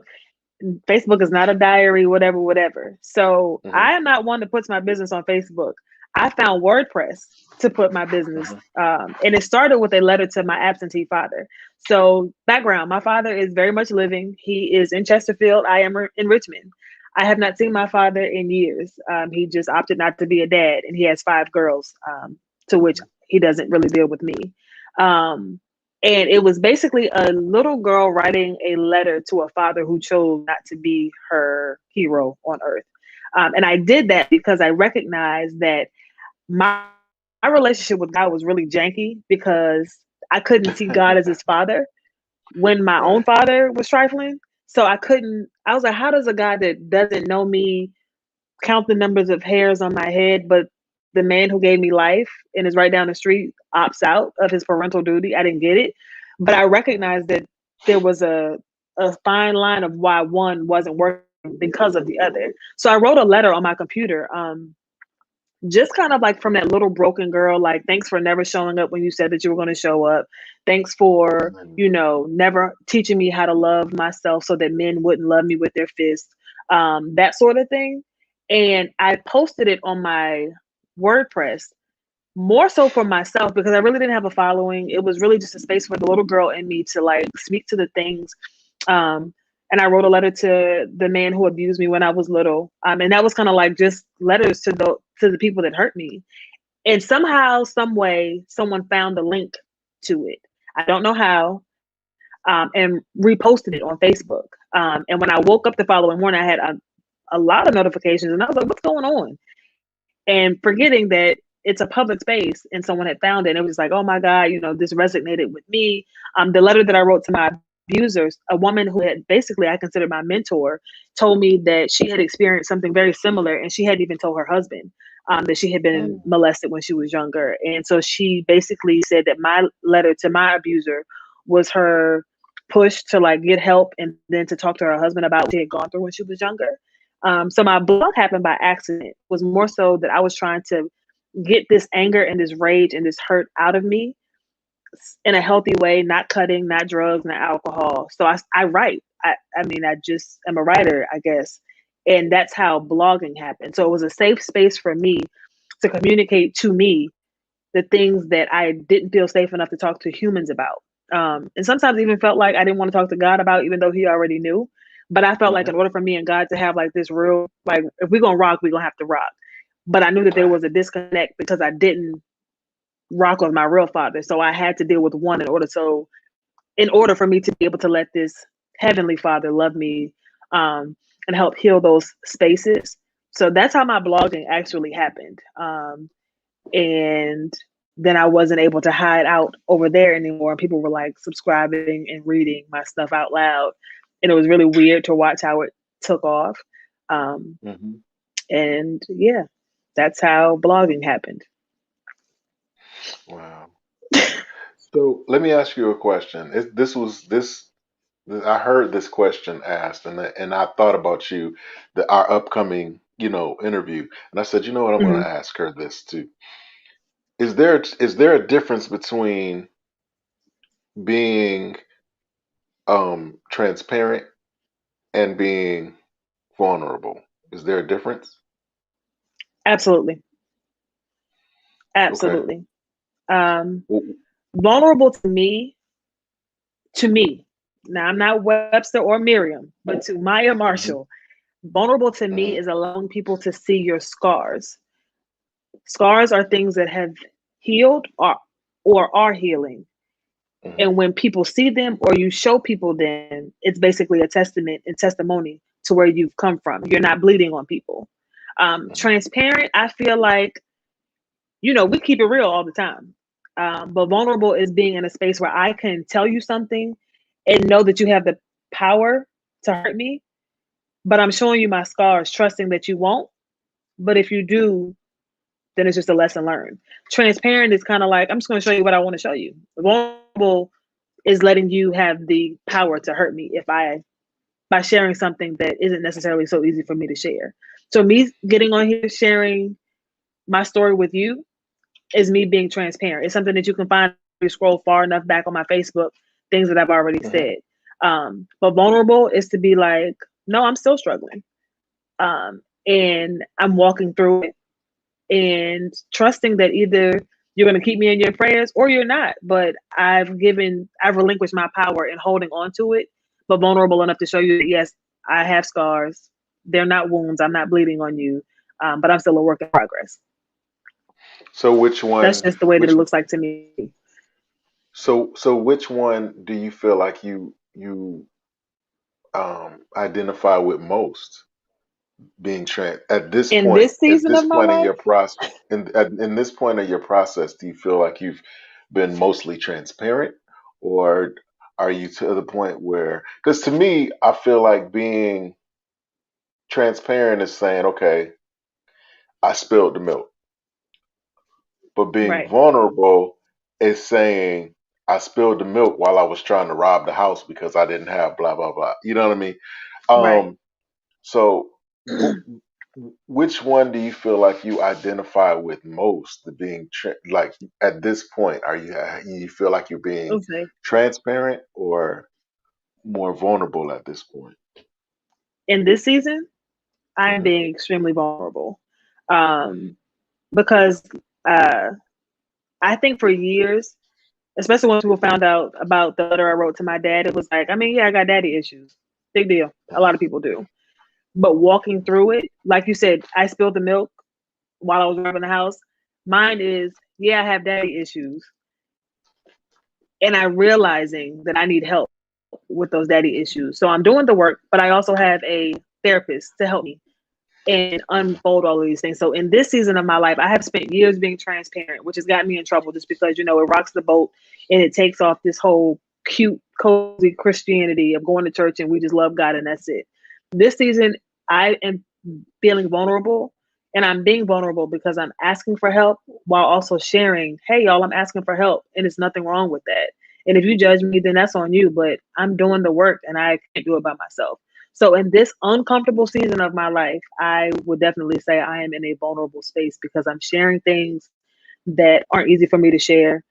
Speaker 2: Facebook is not a diary, whatever, whatever. So
Speaker 1: Hmm.
Speaker 2: I am not one that puts my business on Facebook. I found WordPress to put my business,
Speaker 1: Hmm.
Speaker 2: and it started with a letter to my absentee father. So background: my father is very much living. He is in Chesterfield. I am in Richmond. I have not seen my father in years. He just opted not to be a dad, and he has 5 girls, to which he doesn't really deal with me. Um, and it was basically a little girl writing a letter to a father who chose not to be her hero on earth. And I did that because I recognized that my relationship with God was really janky because I couldn't see God as his father when my own
Speaker 1: Right.
Speaker 2: father was trifling. So I was like, how does a God that doesn't know me count the numbers of hairs on my head, but the man who gave me life and is right down the street opts out of his parental duty? I didn't get it. But I recognized that there was a fine line of why one wasn't working because of the other. So I wrote a letter on my computer, just kind of like from that little broken girl, like, thanks for never showing up when you said that you were going to show up. Thanks for,
Speaker 1: Mhm.
Speaker 2: never teaching me how to love myself so that men wouldn't love me with their fists, that sort of thing. And I posted it on my WordPress more so for myself because I really didn't have a following. It was really just a space for the little girl in me to like speak to the things. Um, and I wrote a letter to the man who abused me when I was little. And that was kind of like just letters to the people that hurt me. And somehow, some way, someone found the link to it. I don't know how, and reposted it on Facebook. And when I woke up the following morning, I had a lot of notifications, and I was like, "What's going on?" And forgetting that it's a public space and someone had found it. And it was like, oh my God, this resonated with me. The letter that I wrote to my abusers, a woman who had basically I considered my mentor, told me that she had experienced something very similar and she hadn't even told her husband, that she had been
Speaker 1: Mm.
Speaker 2: molested when she was younger. And so she basically said that my letter to my abuser was her push to like get help and then to talk to her husband about what she had gone through when she was younger. So my blog happened by accident. It was more so that I was trying to get this anger and this rage and this hurt out of me in a healthy way, not cutting, not drugs, not alcohol. So I write. I mean, I just am a writer, I guess. And that's how blogging happened. So it was a safe space for me to communicate to me the things that I didn't feel safe enough to talk to humans about. And sometimes even felt like I didn't want to talk to God about, even though He already knew. But I felt like
Speaker 1: Mhm.
Speaker 2: in order for me and God to have like this real, like, if we're gonna rock, we're gonna have to rock. But I knew that there
Speaker 1: Right.
Speaker 2: was a disconnect because I didn't rock with my real father. So I had to deal with one in order for me to be able to let this heavenly father love me, and help heal those spaces. So that's how my blogging actually happened. And then I wasn't able to hide out over there anymore. And people were like subscribing and reading my stuff out loud. And it was really weird to watch how it took off. Um,
Speaker 1: Mhm.
Speaker 2: and yeah, that's how blogging happened.
Speaker 1: Wow. So let me ask you a question. This was this. I heard this question asked, and I thought about you, our upcoming, interview, and I said, you know what, I'm going
Speaker 2: Mhm.
Speaker 1: to ask her this too. Is there a difference between being transparent and being vulnerable? Is there a difference?
Speaker 2: Absolutely.
Speaker 1: Okay.
Speaker 2: Absolutely. Um,
Speaker 1: W-
Speaker 2: Vulnerable to me. Now I'm not Webster or Miriam, but to Maya
Speaker 1: mhm,
Speaker 2: Marshall, vulnerable to me
Speaker 1: mhm,
Speaker 2: is allowing people to see your scars. Scars are things that have healed or are healing.
Speaker 1: mhm,
Speaker 2: And when people see them or you show people them, it's basically a testament and testimony to where you've come from. You're not bleeding on people.
Speaker 1: mhm,
Speaker 2: Transparent, I feel like, we keep it real all the time. But vulnerable is being in a space where I can tell you something and know that you have the power to hurt me, but I'm showing you my scars, trusting that you won't. But if you do, then it's just a lesson learned. Transparent is kind of like, I'm just going to show you what I want to show you. Vulnerable is letting you have the power to hurt me if I by sharing something that isn't necessarily so easy for me to share. So me getting on here sharing my story with you is me being transparent. It's something that you can find if you scroll far enough back on my Facebook, things that I've already
Speaker 1: mhm.
Speaker 2: said. But vulnerable is to be like, no, I'm still struggling. And I'm walking through it and trusting that either you're going to keep me in your prayers or you're not. But I've relinquished my power in holding on to it, but vulnerable enough to show you that yes, I have scars. They're not wounds. I'm not bleeding on you, but I'm still a work in progress.
Speaker 1: So which
Speaker 2: That's
Speaker 1: one,
Speaker 2: just the way that it
Speaker 1: which
Speaker 2: looks like to me.
Speaker 1: so which one do you feel like you identify with most? Being trans at this
Speaker 2: In
Speaker 1: point,
Speaker 2: this
Speaker 1: at
Speaker 2: season
Speaker 1: this
Speaker 2: of my
Speaker 1: point in
Speaker 2: life,
Speaker 1: your process, in this point of your process, do you feel like you've been mostly transparent, or are you to the point where? Because to me, I feel like being transparent is saying, okay, I spilled the milk, but being
Speaker 2: right,
Speaker 1: vulnerable is saying I spilled the milk while I was trying to rob the house because I didn't have blah blah blah. You know what I mean?
Speaker 2: right.
Speaker 1: Um, So, which one do you feel like you identify with most? The being like at this point, you feel like you're being
Speaker 2: Okay.
Speaker 1: transparent or more vulnerable at this point?
Speaker 2: In this season, I'm
Speaker 1: Hmm.
Speaker 2: being extremely vulnerable, um, because uh, I think for years, especially when people found out about the letter I wrote to my dad, it was like, I mean, yeah, I got daddy issues. Big deal. A lot of people do. But walking through it, like you said, I spilled the milk while I was driving the house. Mine is, yeah, I have daddy issues. And I realizing that I need help with those daddy issues. So I'm doing the work, but I also have a therapist to help me and unfold all of these things. So in this season of my life, I have spent years being transparent, which has gotten me in trouble just because, it rocks the boat and it takes off this whole cute, cozy Christianity of going to church and we just love God and that's it. This season, I am feeling vulnerable and I'm being vulnerable because I'm asking for help while also sharing, hey, y'all, I'm asking for help and there's nothing wrong with that. And if you judge me, then that's on you, but I'm doing the work and I can't do it by myself. So in this uncomfortable season of my life, I would definitely say I am in a vulnerable space because I'm sharing things that aren't easy for me to share.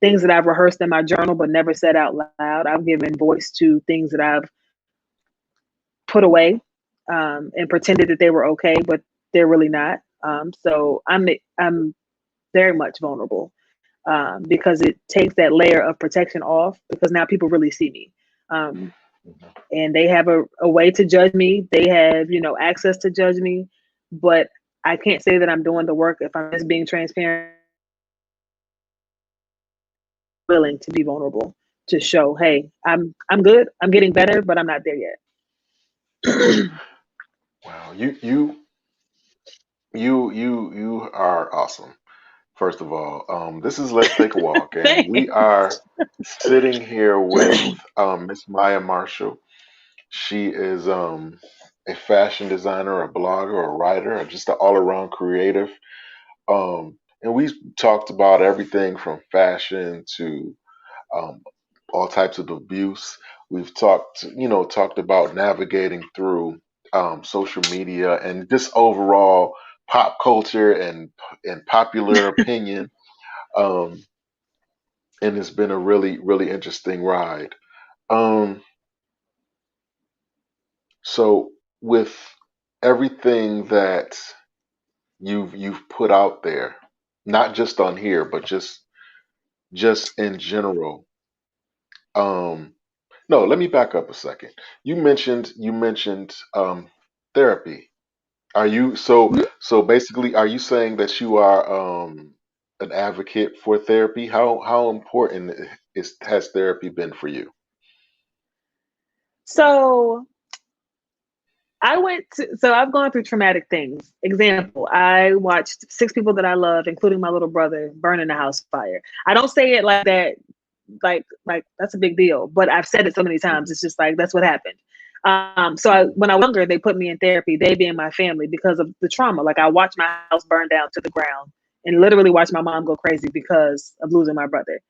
Speaker 2: Things that I've rehearsed in my journal but never said out loud. I've given voice to things that I've put away and pretended that they were okay, but they're really not. So I'm very much vulnerable because it takes that layer of protection off because now people really see me. Um, and they have a way to judge me. They have, access to judge me, but I can't say that I'm doing the work if I'm just being transparent, willing to be vulnerable, to show, hey, I'm good, I'm getting better, but I'm not there yet.
Speaker 1: Wow, you are awesome. First of all, this is Let's Take a Walk, and we are sitting here with Miss Maya Marshall. She is a fashion designer, a blogger, a writer, or just an all-around creative. And we talked about everything from fashion to um, all types of abuse. We've talked about navigating through social media and just overall pop culture and popular opinion. Um, and it's been a really, really interesting ride. Um, so with everything that you've put out there, not just on here, but just just in general. Um, no, let me back up a second. You mentioned therapy. Are you
Speaker 2: Mhm.
Speaker 1: so basically are you saying that you are an advocate for therapy? How important is has therapy been for you?
Speaker 2: So so I've gone through traumatic things. Example, I watched six people that I love, including my little brother, burn in a house fire. I don't say it like that, like that's a big deal, but I've said it so many times.
Speaker 1: Mhm.
Speaker 2: It's just like that's what happened. When I was younger, they put me in therapy, they being my family, because of the trauma. Like, I watched my house burn down to the ground and literally watched my mom go crazy because of losing my brother.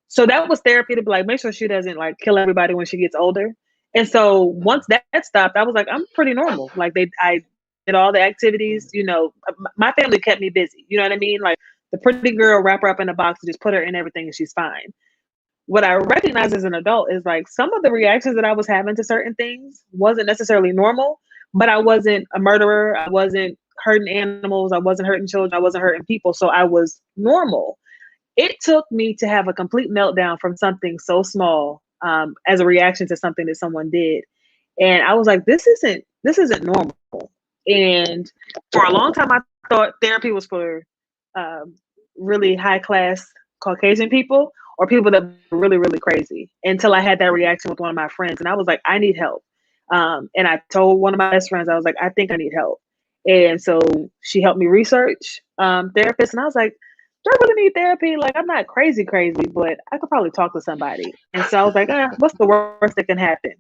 Speaker 2: So that was therapy to be like, make sure she doesn't like kill everybody when she gets older. And so once that stopped, I was like, I'm pretty normal. Like, I did all the activities. My family kept me busy. You know what I mean? Like, the pretty girl, wrap her up in a box and just put her in everything, and she's fine. What I recognize as an adult is like some of the reactions that I was having to certain things wasn't necessarily normal, but I wasn't a murderer. I wasn't hurting animals. I wasn't hurting children. I wasn't hurting people. So I was normal. It took me to have a complete meltdown from something so small, as a reaction to something that someone did. And I was like, this isn't normal. And for a long time, I thought therapy was for um, really high class Caucasian people or people that were really, really crazy, until I had that reaction with one of my friends. And I was like, I need help. And I told one of my best friends, I was like, I think I need help. And so she helped me research therapists. And I was like, do I really need therapy? Like, I'm not crazy, crazy, but I could probably talk to somebody. And so I was like, what's the worst that can happen?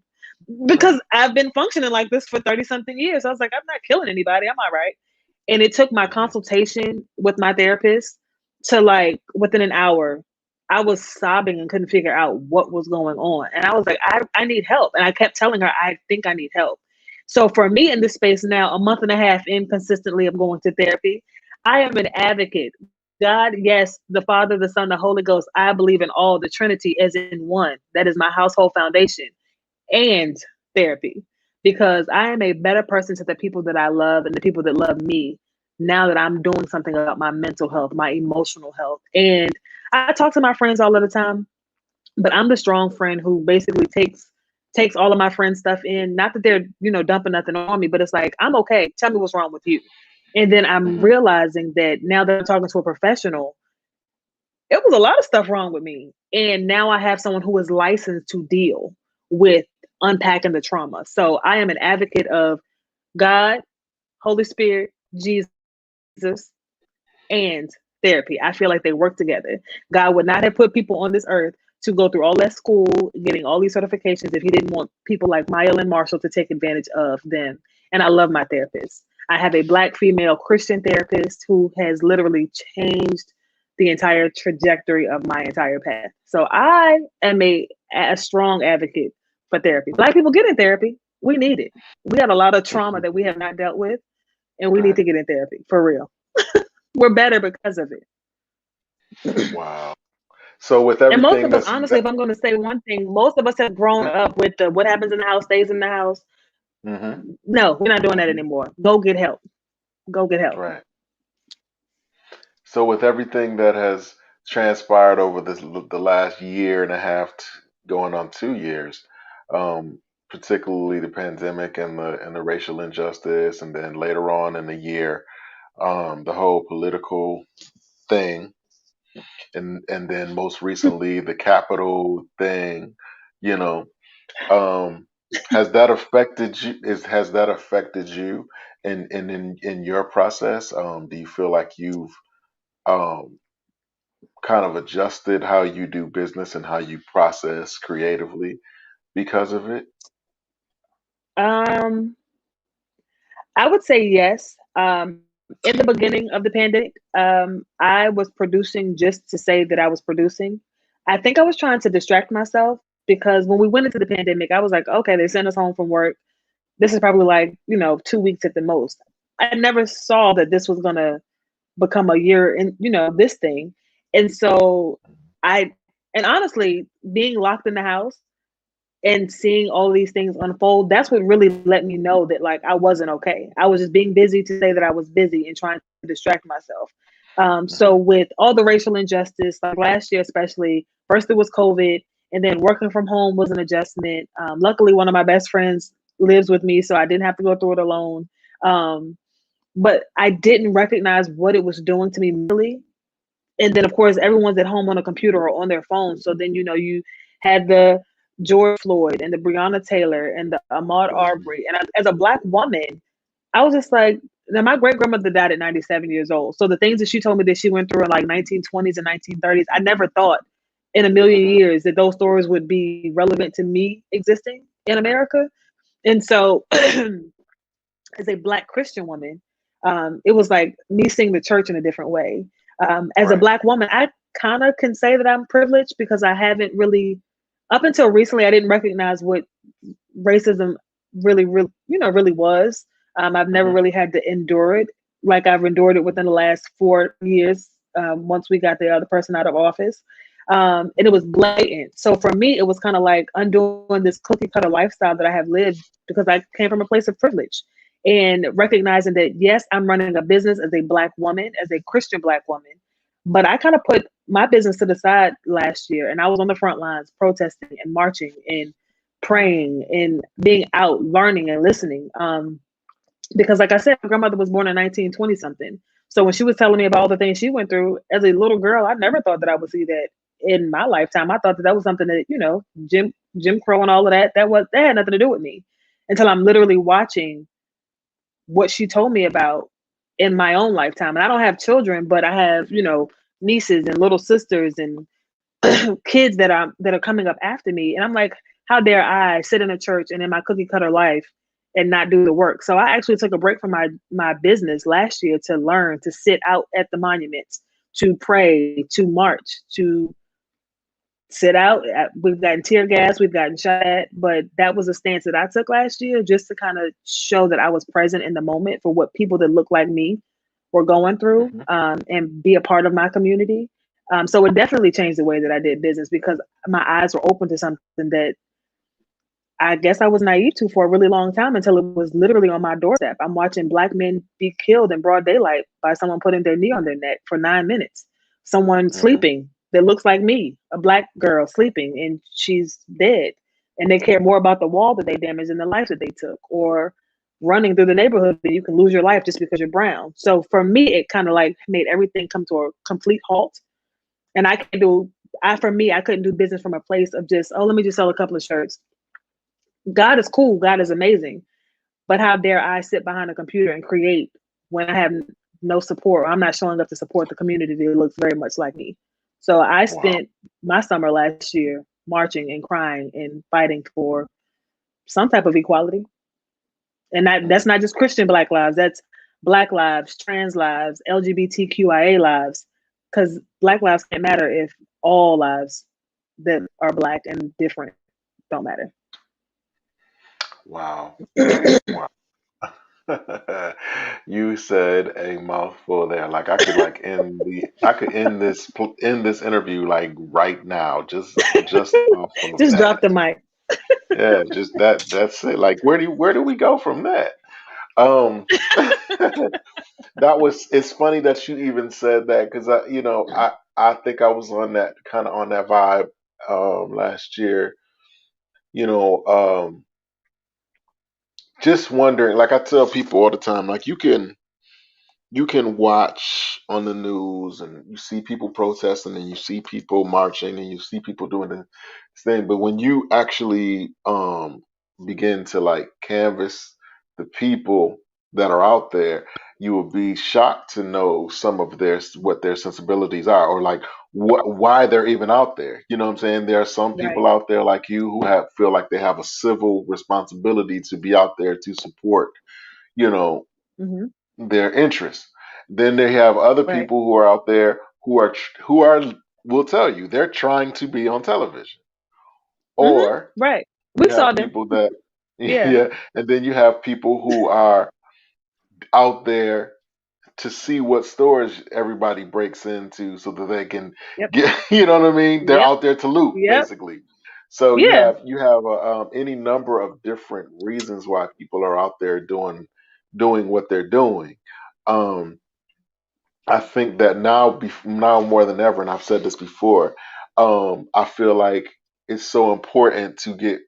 Speaker 2: Because I've been functioning like this for 30 something years. So I was like, I'm not killing anybody. I'm all right. And it took my
Speaker 1: Mhm.
Speaker 2: consultation with my therapist to, like, within an hour, I was sobbing and couldn't figure out what was going on. And I was like, I need help. And I kept telling her, I think I need help. So for me in this space now, a month and a half in consistently of going to therapy, I am an advocate. God, yes, the Father, the Son, the Holy Ghost. I believe in all the Trinity as in one. That is my household foundation, and therapy, because I am a better person to the people that I love and the people that love me now that I'm doing something about my mental health, my emotional health. And I talk to my friends all of the time, but I'm the strong friend who basically takes all of my friends' stuff in. Not that they're, dumping nothing on me, but it's like, I'm okay. Tell me what's wrong with you. And then I'm
Speaker 1: Mhm.
Speaker 2: realizing that now that I'm talking to a professional, it was a lot of stuff wrong with me. And now I have someone who is licensed to deal with unpacking the trauma. So I am an advocate of God, Holy Spirit, Jesus, and therapy. I feel like they work together. God would not have put people on this earth to go through all that school, getting all these certifications, if he didn't want people like Maya and Marshall to take advantage of them. And I love my therapist. I have a Black female Christian therapist who has literally changed the entire trajectory of my entire path. So I am a strong advocate for therapy. Black people, get in therapy. We need it. We got a lot of trauma
Speaker 1: Mhm.
Speaker 2: that we have not dealt with, and we need
Speaker 1: Right.
Speaker 2: to get in therapy for real. We're better because of it.
Speaker 1: Wow. So with
Speaker 2: And most
Speaker 1: everything
Speaker 2: of us,
Speaker 1: that's
Speaker 2: honestly, if I'm going to say one thing, most of us have grown up with the what happens in the house stays in the house.
Speaker 1: hmm
Speaker 2: No, we're not doing that
Speaker 1: hmm
Speaker 2: anymore. Go get help. Go get help.
Speaker 1: right. So with everything that has transpired over the last year and a half, going on 2 years, particularly the pandemic and the racial injustice, and then later on in the year, the whole political thing, and then most recently the Capitol thing, you know, um, has that affected you? Has that affected you in your process? Do you feel like you've um, kind of adjusted how you do business and how you process creatively because of it?
Speaker 2: Um, I would say yes. In the beginning of the pandemic, I was producing just to say that I was producing. I think I was trying to distract myself because when we went into the pandemic, I was like, okay, they sent us home from work. This is probably like, 2 weeks at the most. I never saw that this was going to become a year in, this thing. And so I, and honestly, being locked in the house and seeing all these things unfold, that's what really let me know that, like, I wasn't okay. I was just being busy to say that I was busy and trying to distract myself. So with all the racial injustice, like last year especially, first it was COVID, and then working from home was an adjustment. Luckily, one of my best friends lives with me, so I didn't have to go through it alone. Um, but I didn't recognize what it was doing to me mentally. And then, of course, everyone's at home on a computer or on their phone. So then, you had the George Floyd and the Breonna Taylor and the Ahmaud
Speaker 1: Mhm.
Speaker 2: Arbery. And as a Black woman, I was just like, now my great grandmother died at 97 years old. So the things that she told me that she went through in like 1920s and 1930s, I never thought in a million
Speaker 1: Mhm.
Speaker 2: years that those stories would be relevant to me existing in America. And so, as a Black Christian woman, it was like me seeing the church in a different way. As a
Speaker 1: Right.
Speaker 2: Black woman, I kind of can say that I'm privileged because I haven't really, up until recently, I didn't recognize what racism really was. I've never
Speaker 1: Mhm.
Speaker 2: really had to endure it like I've endured it within the last 4 years. Once we got the other person out of office, and it was blatant. So for me, it was kind of like undoing this cookie cutter lifestyle that I have lived because I came from a place of privilege, and recognizing that yes, I'm running a business as a Black woman, as a Christian Black woman, but I kind of put my business to the side last year, and I was on the front lines protesting and marching and praying and being out, learning and listening. Because, like I said, my grandmother was born in 1920 something. So when she was telling me about all the things she went through as a little girl, I never thought that I would see that in my lifetime. I thought that that was something that Jim Crow and all of that had nothing to do with me until I'm literally watching what she told me about in my own lifetime. And I don't have children, but I have nieces and little sisters and kids that are coming up after me, and I'm like, how dare I sit in a church and in my cookie cutter life and not do the work? So I actually took a break from my business last year to learn to sit out at the monuments, to pray, to march, to sit out. We've gotten tear gas, we've gotten shot at, but that was a stance that I took last year just to kind of show that I was present in the moment for what people that look like me were going through,
Speaker 1: Mhm.
Speaker 2: and be a part of my community. So it definitely changed the way that I did business because my eyes were open to something that I guess I was naive to for a really long time until it was literally on my doorstep. I'm watching Black men be killed in broad daylight by someone putting their knee on their neck for 9 minutes. Someone
Speaker 1: Mhm.
Speaker 2: sleeping that looks like me, a Black girl sleeping and she's dead. And they care more about the wall that they damaged than the life that they took, or running through the neighborhood that you can lose your life just because you're brown. So for me, it kind of like made everything come to a complete halt. And for me, I couldn't do business from a place of just, oh, let me just sell a couple of shirts. God is cool. God is amazing. But how dare I sit behind a computer and create when I have no support? I'm not showing up to support the community that looks very much like me. So I
Speaker 1: Wow.
Speaker 2: spent my summer last year marching and crying and fighting for some type of equality. And that's
Speaker 1: Mhm.
Speaker 2: not just Christian Black lives, that's Black lives, trans lives, LGBTQIA lives. Because Black lives can't matter if all lives that are Black and different don't matter.
Speaker 1: Wow. Wow. You said a mouthful there. Like I could end this interview like right now, just off of
Speaker 2: Just
Speaker 1: that.
Speaker 2: drop the mic.
Speaker 1: Yeah, just that's it. Like where do we go from that? Um that was it's funny that you even said that because I think I was on that kind of on that vibe last year, you know, just wondering, like I tell people all the time, like you can watch on the news and you see people protesting and you see people marching and you see people doing the thing, but when you actually begin to like canvas the people that are out there, you will be shocked to know some of their what their sensibilities are, or like why they're even out there. You know what I'm saying? There are some people
Speaker 2: Right.
Speaker 1: out there like you who have feel like they have a civil responsibility to be out there to support, you know,
Speaker 2: Hmm.
Speaker 1: their interests. Then they have other
Speaker 2: Right.
Speaker 1: people who are out there who are will tell you they're trying to be on television.
Speaker 2: Hmm.
Speaker 1: Or
Speaker 2: Right.
Speaker 1: you
Speaker 2: We
Speaker 1: have
Speaker 2: saw them.
Speaker 1: people that
Speaker 2: Yeah.
Speaker 1: yeah, and then you have people who are out there to see what stores everybody breaks into so that they can
Speaker 2: Yep.
Speaker 1: get you know what I mean? They're
Speaker 2: Yep.
Speaker 1: out there to loot
Speaker 2: Yep.
Speaker 1: basically. So
Speaker 2: Yeah.
Speaker 1: you have any number of different reasons why people are out there doing what they're doing. Um, I think that now more than ever, and I've said this before, I feel like it's so important to get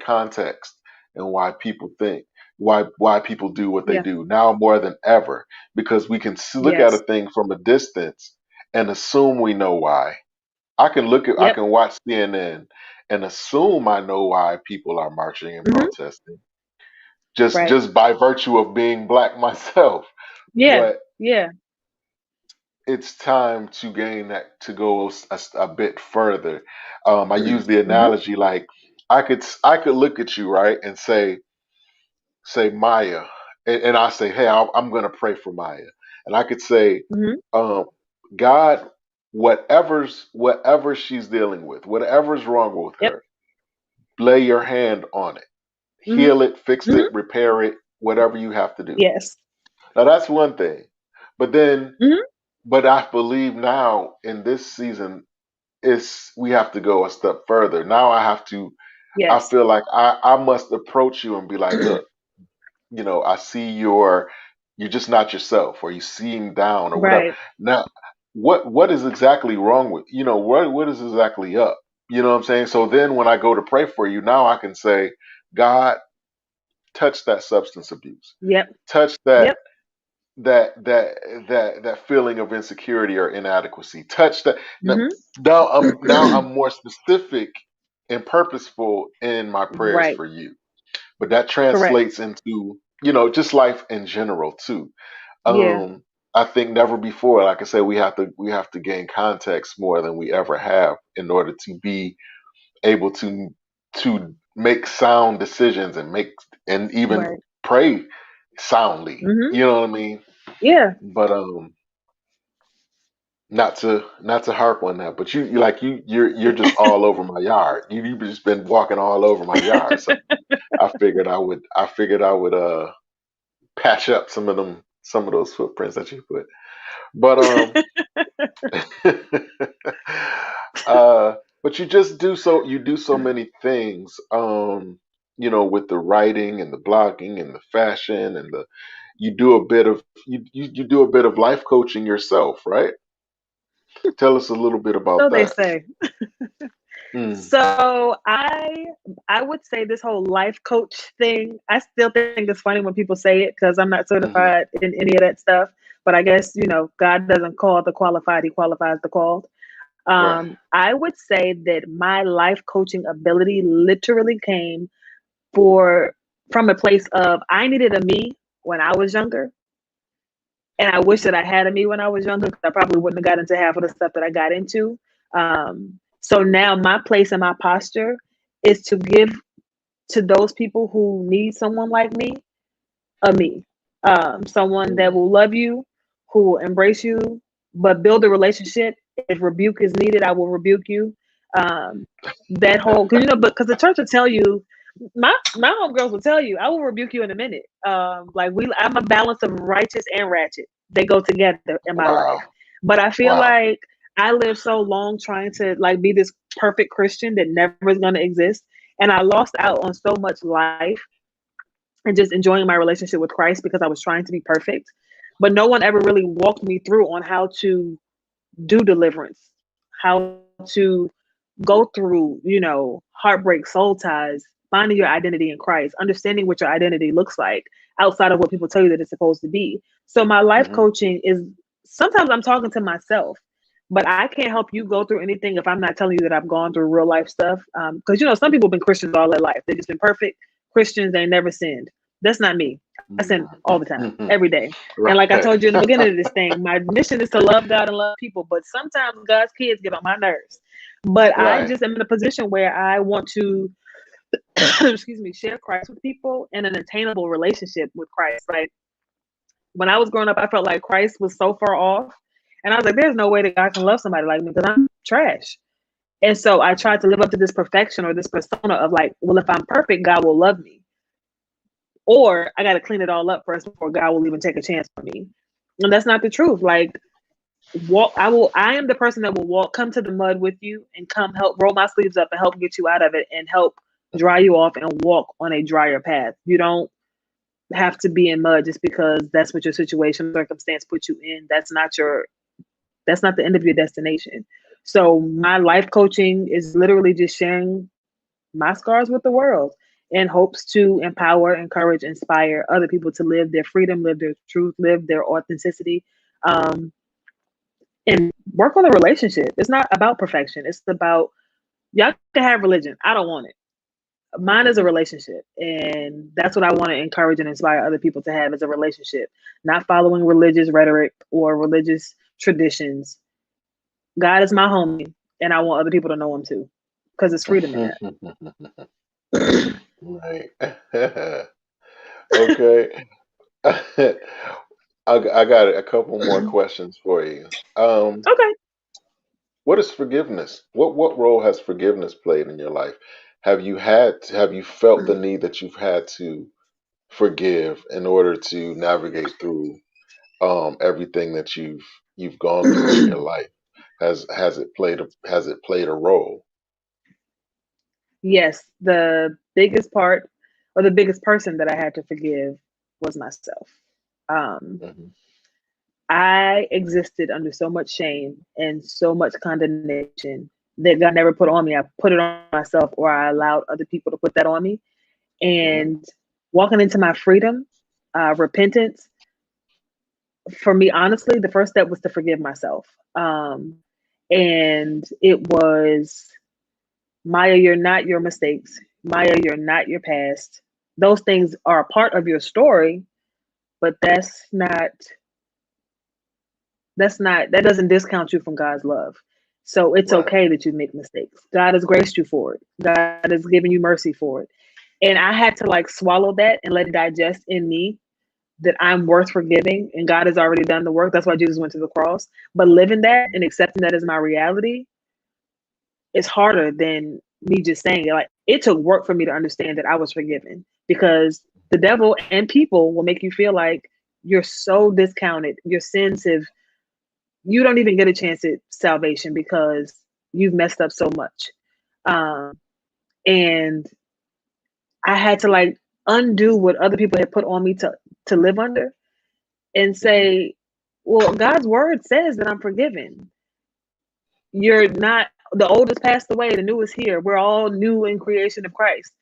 Speaker 1: context and why people think, why people do what they
Speaker 2: Yeah.
Speaker 1: do now more than ever, because we can look at a
Speaker 2: Yes.
Speaker 1: thing from a distance and assume we know why. I
Speaker 2: Yep.
Speaker 1: can watch CNN and assume I know why people are marching and
Speaker 2: Hmm.
Speaker 1: protesting
Speaker 2: Right.
Speaker 1: just by virtue of being black myself.
Speaker 2: Yeah.
Speaker 1: But
Speaker 2: Yeah.
Speaker 1: it's time to gain that to go a bit further. I use the
Speaker 2: Hmm.
Speaker 1: analogy like I could look at you right and say Maya, and I say, hey, I'm going to pray for Maya, and I could say,
Speaker 2: Hmm.
Speaker 1: um, God, whatever she's dealing with, whatever's wrong with
Speaker 2: Yep.
Speaker 1: her, lay your hand on it,
Speaker 2: Hmm.
Speaker 1: heal it, fix
Speaker 2: Hmm.
Speaker 1: it, repair it, whatever you have to do.
Speaker 2: Yes.
Speaker 1: Now that's one thing, but then,
Speaker 2: Hmm.
Speaker 1: but I believe now in this season is we have to go a step further. Now I
Speaker 2: Yes.
Speaker 1: feel like I must approach you and be like, look, I see you're just not yourself, or you seem down or whatever.
Speaker 2: Right.
Speaker 1: Now, what is exactly wrong with what is exactly up? You know what I'm saying? So then when I go to pray for you, now I can say, God, touch that substance abuse.
Speaker 2: Yep.
Speaker 1: Touch that
Speaker 2: Yep.
Speaker 1: that that that feeling of insecurity or inadequacy. Touch that. Now,
Speaker 2: Hmm.
Speaker 1: now I'm more specific and purposeful in my prayers
Speaker 2: Right.
Speaker 1: for you. But that
Speaker 2: Correct.
Speaker 1: translates into just life in general too.
Speaker 2: Yeah.
Speaker 1: I think never before, like I said, we have to gain context more than we ever have in order to be able to make sound decisions and even
Speaker 2: Right.
Speaker 1: pray soundly.
Speaker 2: Hmm.
Speaker 1: You know what I mean?
Speaker 2: Yeah.
Speaker 1: But not to harp on that, but you're just all over my yard. You've just been walking all over my yard. So I figured I would patch up some of those footprints that you put. But uh but you do so many things, with the writing and the blogging and the fashion and the you do a bit of you do a bit of life coaching yourself, right? Tell us a little bit
Speaker 2: So
Speaker 1: about
Speaker 2: they
Speaker 1: that.
Speaker 2: say.
Speaker 1: Mm,
Speaker 2: So I would say this whole life coach thing, I still think it's funny when people say it because I'm not
Speaker 1: hmm.
Speaker 2: certified in any of that stuff. But I guess, God doesn't call the qualified, he qualifies the called.
Speaker 1: Right.
Speaker 2: I would say that my life coaching ability literally came for from a place of I needed a me when I was younger. And I wish that I had a me when I was younger because I probably wouldn't have got into half of the stuff that I got into. So now my place and my posture is to give to those people who need someone like me a me, someone that
Speaker 1: Mm.
Speaker 2: will love you, who will embrace you, but build a relationship. If rebuke is needed, I will rebuke you. Um, that whole, because because the church will tell you, my homegirls will tell you, I will rebuke you in a minute. Like I'm a balance of righteous and ratchet. They go together in my life.
Speaker 1: Wow.
Speaker 2: But I feel
Speaker 1: Wow.
Speaker 2: like I lived so long trying to like be this perfect Christian that never is going to exist, and I lost out on so much life and just enjoying my relationship with Christ because I was trying to be perfect. But no one ever really walked me through on how to do deliverance, how to go through, heartbreak, soul ties, finding your identity in Christ, understanding what your identity looks like outside of what people tell you that it's supposed to be. So my life
Speaker 1: Hmm.
Speaker 2: coaching is sometimes I'm talking to myself, but I can't help you go through anything if I'm not telling you that I've gone through real life stuff. Because some people have been Christians all their life; they've just been perfect Christians. They never sinned. That's not me. I sin all the time, every day. And like I
Speaker 1: Right.
Speaker 2: told you in the beginning of this thing, my mission is to love God and love people. But sometimes God's kids get on my nerves. But I
Speaker 1: Right.
Speaker 2: just am in a position where I want to, excuse me, share Christ with people in an attainable relationship with Christ. Like when I was growing up, I felt like Christ was so far off. And I was like, there's no way that God can love somebody like me because I'm trash. And so I
Speaker 1: Mhm.
Speaker 2: tried to live up to this perfection or this persona of like, well, if I'm perfect, God will love me. Or I got to clean it all up first before God will even take a chance on me. And that's not the truth. Like, I am the person that will come to the mud with you and come help roll my sleeves up and help get you out of it and help dry you off and walk on a drier path. You don't have to be in mud just because that's what your situation circumstance put you in. That's not the end of your destination. So my life coaching is literally just sharing my scars with the world in hopes to empower, encourage, inspire other people to live their freedom, live their truth, live their authenticity, um, and work on a relationship. It's not about perfection. It's about y'all can have religion. I don't want it. Mine is a
Speaker 1: Mhm.
Speaker 2: relationship, and that's what I want to encourage and inspire other people to have is a relationship, not following religious rhetoric or religious traditions. God is my homie, and I want other people to know him too, because there's freedom in that.
Speaker 1: Right. Okay. I got a couple more questions for you.
Speaker 2: Okay.
Speaker 1: What is forgiveness? What role has forgiveness played in your life? Have you felt the need that you've had to forgive in order to navigate through everything that you've gone through in your life? Has it played a role?
Speaker 2: Yes, the biggest part or the biggest person that I had to forgive was myself. Um,
Speaker 1: Hmm.
Speaker 2: I existed under so much shame and so much condemnation that God never put on me. I put it on myself, or I allowed other people to put that on me.
Speaker 1: Hmm.
Speaker 2: And walking into my freedom, repentance, for me, honestly, the first step was to forgive myself. And it was Maya, you're not your mistakes. Maya, you're not your past. Those things are a part of your story, but that doesn't discount you from God's love. So it's
Speaker 1: Right.
Speaker 2: okay that you make mistakes. God has graced you for it. God has given you mercy for it. And I had to like swallow that and let it digest in me that I'm worth forgiving and God has already done the work. That's why Jesus went to the cross. But living that and accepting that as my reality is harder than me just saying it. Like it took work for me to understand that I was forgiven because the devil and people will make you feel like you're so discounted. Your sins have you don't even get a chance at salvation because you've messed up so much. Um, and I had to like undo what other people had put on me to live under and
Speaker 1: Hmm.
Speaker 2: say, well, God's word says that I'm forgiven. You're not the old has passed away, the new is here. We're all new in creation of Christ.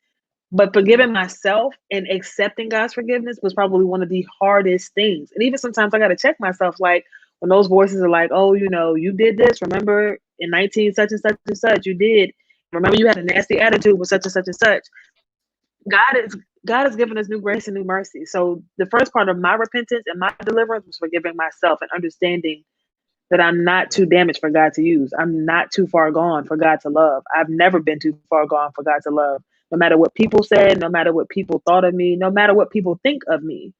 Speaker 2: But
Speaker 1: Hmm.
Speaker 2: forgiving myself and accepting God's forgiveness was probably one of the hardest things. And even sometimes I got to check myself, like when those voices are like, "Oh, you did this. Remember in 19 such and such, you did. Remember you had a nasty attitude with such and such and such." God is God has given us new grace and new mercy. So the first part of my repentance and my deliverance was forgiving myself and understanding that I'm not too damaged for God to use. I'm not too far gone for God to love. I've never been too far gone for God to love. No matter what people said, no matter what people thought of me, no matter what people think of me,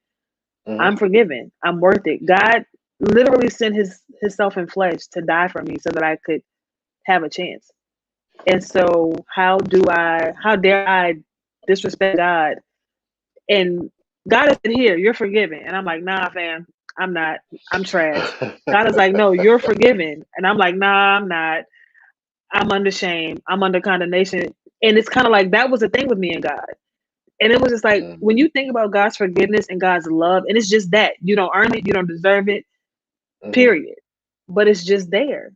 Speaker 2: I'm
Speaker 1: Hmm.
Speaker 2: forgiven. I'm worth it. God literally sent his self in flesh to die for me so that I could have a chance. And so how dare I disrespect God? And God is here, you're forgiven. And I'm like, nah, fam, I'm not. I'm trash. God is like, no, you're forgiven. And I'm like, nah, I'm not. I'm under shame. I'm under condemnation. And it's kind of like that was the thing with me and God. And it was just like when you think about God's forgiveness and God's love, and it's just that you don't earn it, you don't deserve it,
Speaker 1: Hmm.
Speaker 2: period. But it's just there.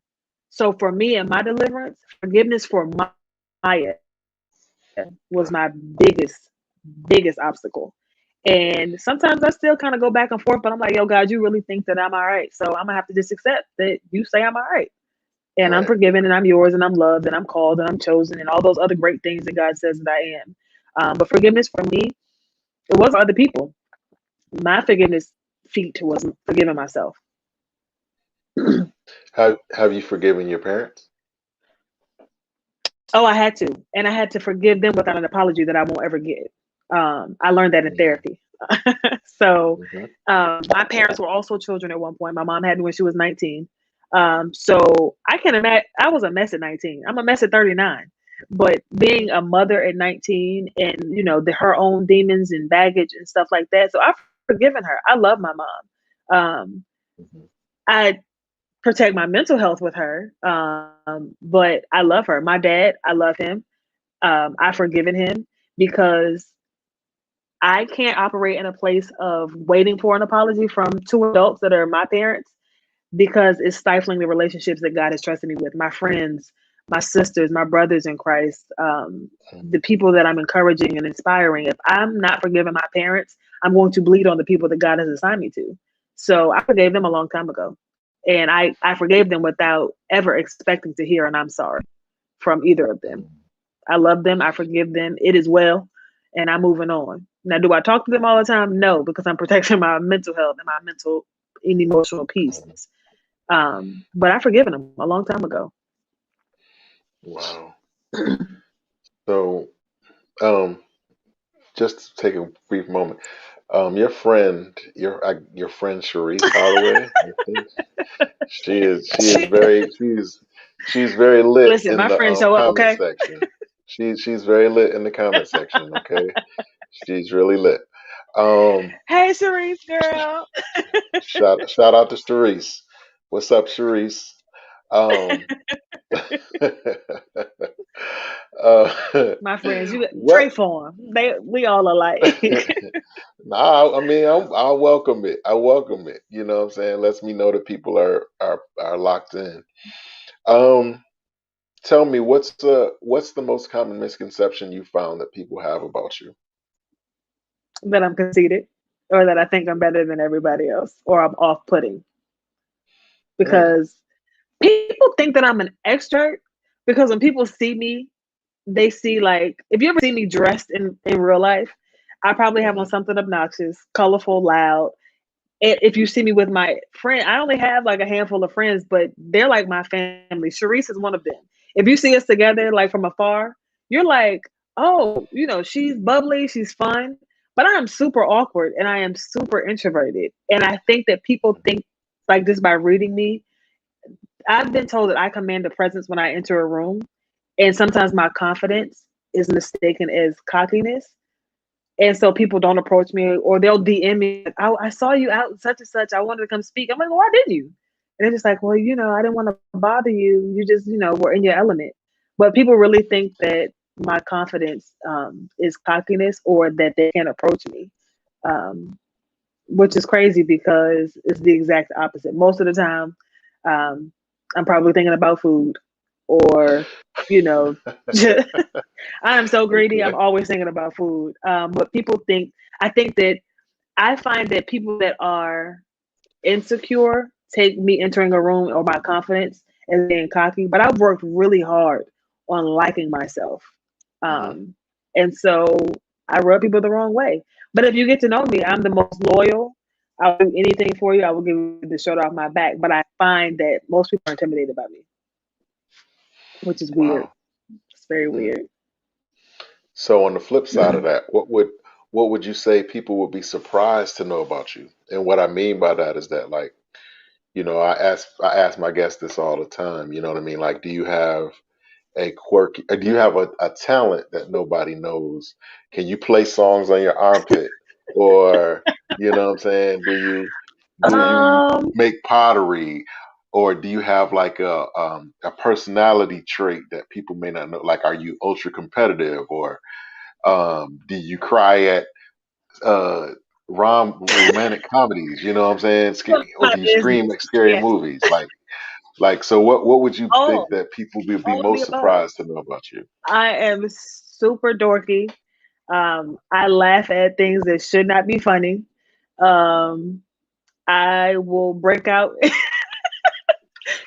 Speaker 2: So for me and my deliverance, forgiveness for Maya was my biggest obstacle. And sometimes I still kind of go back and forth, but I'm like, yo, God, you really think that I'm all right. So I'm gonna have to just accept that you say I'm all right. And I'm
Speaker 1: Right.
Speaker 2: forgiven and I'm yours and I'm loved and I'm called and I'm chosen and all those other great things that God says that I am. But forgiveness for me, it was for other people. My forgiveness feat was forgiving myself.
Speaker 1: Have you forgiven your parents?
Speaker 2: Oh, I had to. And I had to forgive them without an apology that I won't ever get. I learned that in
Speaker 1: Hmm.
Speaker 2: therapy. So
Speaker 1: Hmm.
Speaker 2: my parents were also children at one point. My mom had me when she was 19. So I can imagine I was a mess at 19. I'm a mess at 39. But being a mother at 19 and her own demons and baggage and stuff like that. So I've forgiven her. I love my mom.
Speaker 1: Hmm.
Speaker 2: I protect my mental health with her. But I love her. My dad, I love him. I've forgiven him because I can't operate in a place of waiting for an apology from two adults that are my parents because it's stifling the relationships that God has trusted me with. My friends, my sisters, my brothers in Christ, the people that I'm encouraging and inspiring. If I'm not forgiving my parents, I'm going to bleed on the people that God has assigned me to. So I forgave them a long time ago. And I forgave them without ever expecting to hear an I'm sorry from either of them. I love them. I forgive them. It is well. And I'm moving on. Now, do I talk to them all the time? No, because I'm protecting my mental health and my mental and emotional peace. But I've forgiven them a long time ago.
Speaker 1: Wow. So, um, just to take a brief moment. Your friend Sharice Holloway, I think she's very lit
Speaker 2: Listen,
Speaker 1: in
Speaker 2: my
Speaker 1: the
Speaker 2: friends show up,
Speaker 1: comment
Speaker 2: okay?
Speaker 1: section. She's very lit in the comment section. Okay, she's really lit. Um,
Speaker 2: Hey, Sharice, girl.
Speaker 1: shout out to Sharice. What's up, Sharice? Um,
Speaker 2: My friends, you
Speaker 1: what?
Speaker 2: Trey Form. We all alike.
Speaker 1: Nah, I mean, I welcome it. I welcome it. You know what I'm saying? Lets me know that people are locked in. Um, Tell me what's the most common misconception you found that people have about you?
Speaker 2: That I'm conceited, or that I think I'm better than everybody else, or I'm off putting.
Speaker 1: Mm,
Speaker 2: Because people think that I'm an extrovert because when people see me, they see, like, if you ever see me dressed in real life, I probably have on
Speaker 1: hmm
Speaker 2: something obnoxious, colorful, loud. And if you see me with my friend, I only have like a handful of friends, but they're like my family. Sharice is one of them. If you see us together, like from afar, you're like, oh, she's bubbly, she's fun. But I am super awkward and I am super introverted. And I think that people think, like, just by reading me, I've been told that I command a presence when I enter a room. And sometimes my confidence is mistaken as cockiness. And so people don't approach me, or they'll DM me, like, I saw you out such and such. I wanted to come speak. I'm like, well, why didn't you? And they're just like, well, I didn't want to bother you. You just, were in your element. But people really think that my confidence is cockiness, or that they can't approach me, um, which is crazy because it's the exact opposite. Most of the time, um, I'm probably thinking about food, or, you know, I am so greedy. I'm
Speaker 1: Okay.
Speaker 2: always thinking about food. But I think that I find that people that are insecure take me entering a room or my confidence as being cocky. But I've worked really hard on liking myself.
Speaker 1: hmm
Speaker 2: Um, and so I rub people the wrong way. But if you get to know me, I'm the most loyal. I'll do anything for you. I will give you the shirt off my back. But I find that most people are intimidated by me, which is weird.
Speaker 1: Wow.
Speaker 2: It's very
Speaker 1: Mm.
Speaker 2: weird.
Speaker 1: So on the flip side of that, what would you say people would be surprised to know about you? And what I mean by that is that, like, I ask my guests this all the time. You know what I mean? Like, do you have a talent that nobody knows? Can you play songs on your armpit? Or, you know what I'm saying? Do you
Speaker 2: Um,
Speaker 1: make pottery? Or do you have like a personality trait that people may not know? Like, are you ultra competitive? Or do you cry at uh romantic comedies? You know what I'm saying? Or
Speaker 2: my
Speaker 1: do you scream
Speaker 2: business.
Speaker 1: at scary
Speaker 2: Yes.
Speaker 1: movies? Like, so what would you think
Speaker 2: All,
Speaker 1: that people would be
Speaker 2: all of the
Speaker 1: most
Speaker 2: above.
Speaker 1: surprised to know about you?
Speaker 2: I am super dorky. I laugh at things that should not be funny. Um, I will break out.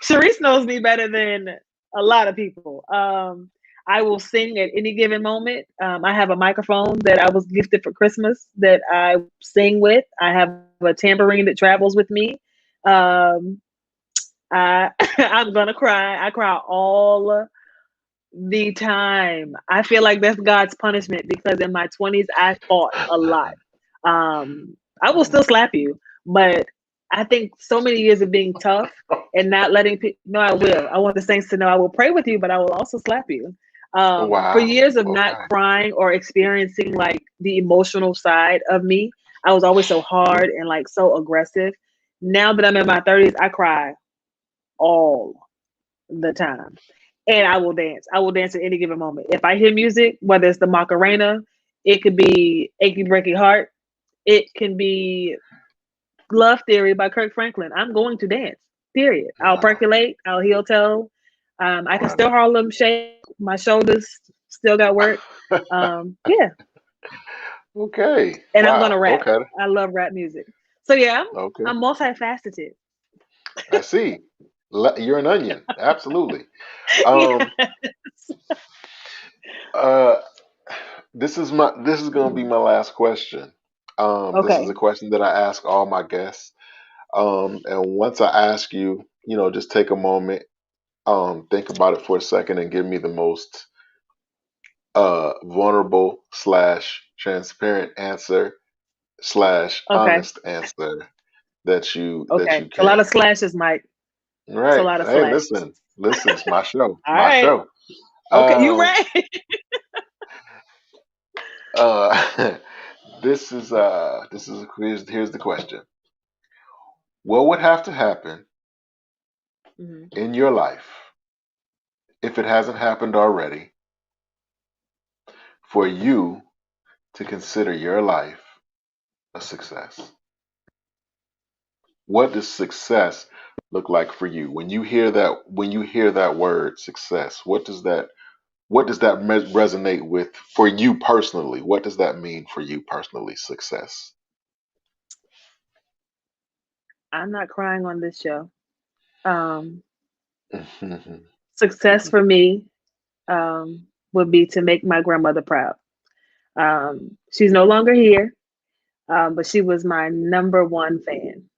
Speaker 2: Sharice knows me better than a lot of people. I will sing at any given moment. I have a microphone that I was gifted for Christmas that I sing with. I have a tambourine that travels with me. Um, I I'm gonna cry. I cry all the time. I feel like that's God's punishment because in my 20s I fought a lot. I will still slap you, but I think so many years of being tough and not letting people. No, I will. I want the saints to know I will pray with you, but I will also slap you. For
Speaker 1: Wow.
Speaker 2: years of not
Speaker 1: Okay.
Speaker 2: crying or experiencing like the emotional side of me, I was always so hard and like so aggressive. Now that I'm in my 30s, I cry all the time. And I will dance. I will dance at any given moment. If I hear music, whether it's the Macarena, It could be Achy Breaky Heart. It can be Love Theory by Kirk Franklin. I'm going to dance. Period. I'll
Speaker 1: Wow.
Speaker 2: percolate. I'll heel toe. I can still
Speaker 1: Wow.
Speaker 2: Harlem shake. My shoulders still got work. Yeah,
Speaker 1: Okay.
Speaker 2: and I'm gonna
Speaker 1: Wow.
Speaker 2: rap.
Speaker 1: Okay.
Speaker 2: I love rap music. So yeah,
Speaker 1: Okay.
Speaker 2: I'm multifaceted.
Speaker 1: I see. You're an onion. Absolutely. Um. Uh. This is gonna be my last question. This is a
Speaker 2: Okay.
Speaker 1: question that I ask all my guests. And once I ask you, just take a moment, think about it for a second, and give me the most vulnerable slash transparent answer slash
Speaker 2: Okay.
Speaker 1: honest answer that you
Speaker 2: Okay. It's a lot
Speaker 1: can.
Speaker 2: of slashes, Mike.
Speaker 1: All
Speaker 2: It's a
Speaker 1: right.
Speaker 2: lot of
Speaker 1: Hey,
Speaker 2: slashes.
Speaker 1: listen. It's my show.
Speaker 2: All
Speaker 1: My
Speaker 2: right.
Speaker 1: show.
Speaker 2: Okay. You
Speaker 1: Um.
Speaker 2: right.
Speaker 1: Uh. Here's the question. What would have to happen
Speaker 2: Mhm.
Speaker 1: in your life if it hasn't happened already for you to consider your life a success? What does success look like for you? When you hear that word success, what does that resonate with for you personally? What does that mean for you personally, success?
Speaker 2: I'm not crying on this show. Um,
Speaker 1: Mhm.
Speaker 2: Success for me would be to make my grandmother proud. She's no longer here, but she was my number one fan.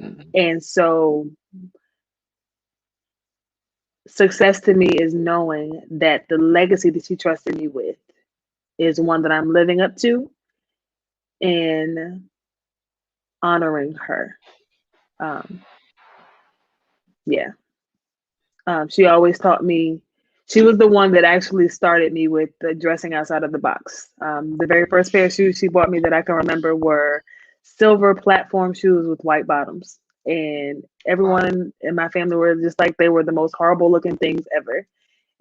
Speaker 1: Mhm.
Speaker 2: And so success to me is knowing that the legacy that she trusted me with is one that I'm living up to and honoring her. Um, yeah. She always taught me, she was the one that actually started me with the dressing outside of the box. The very first pair of shoes she bought me that I can remember were silver platform shoes with white bottoms. And
Speaker 1: Wow.
Speaker 2: everyone in my family were just like, they were the most horrible looking things ever.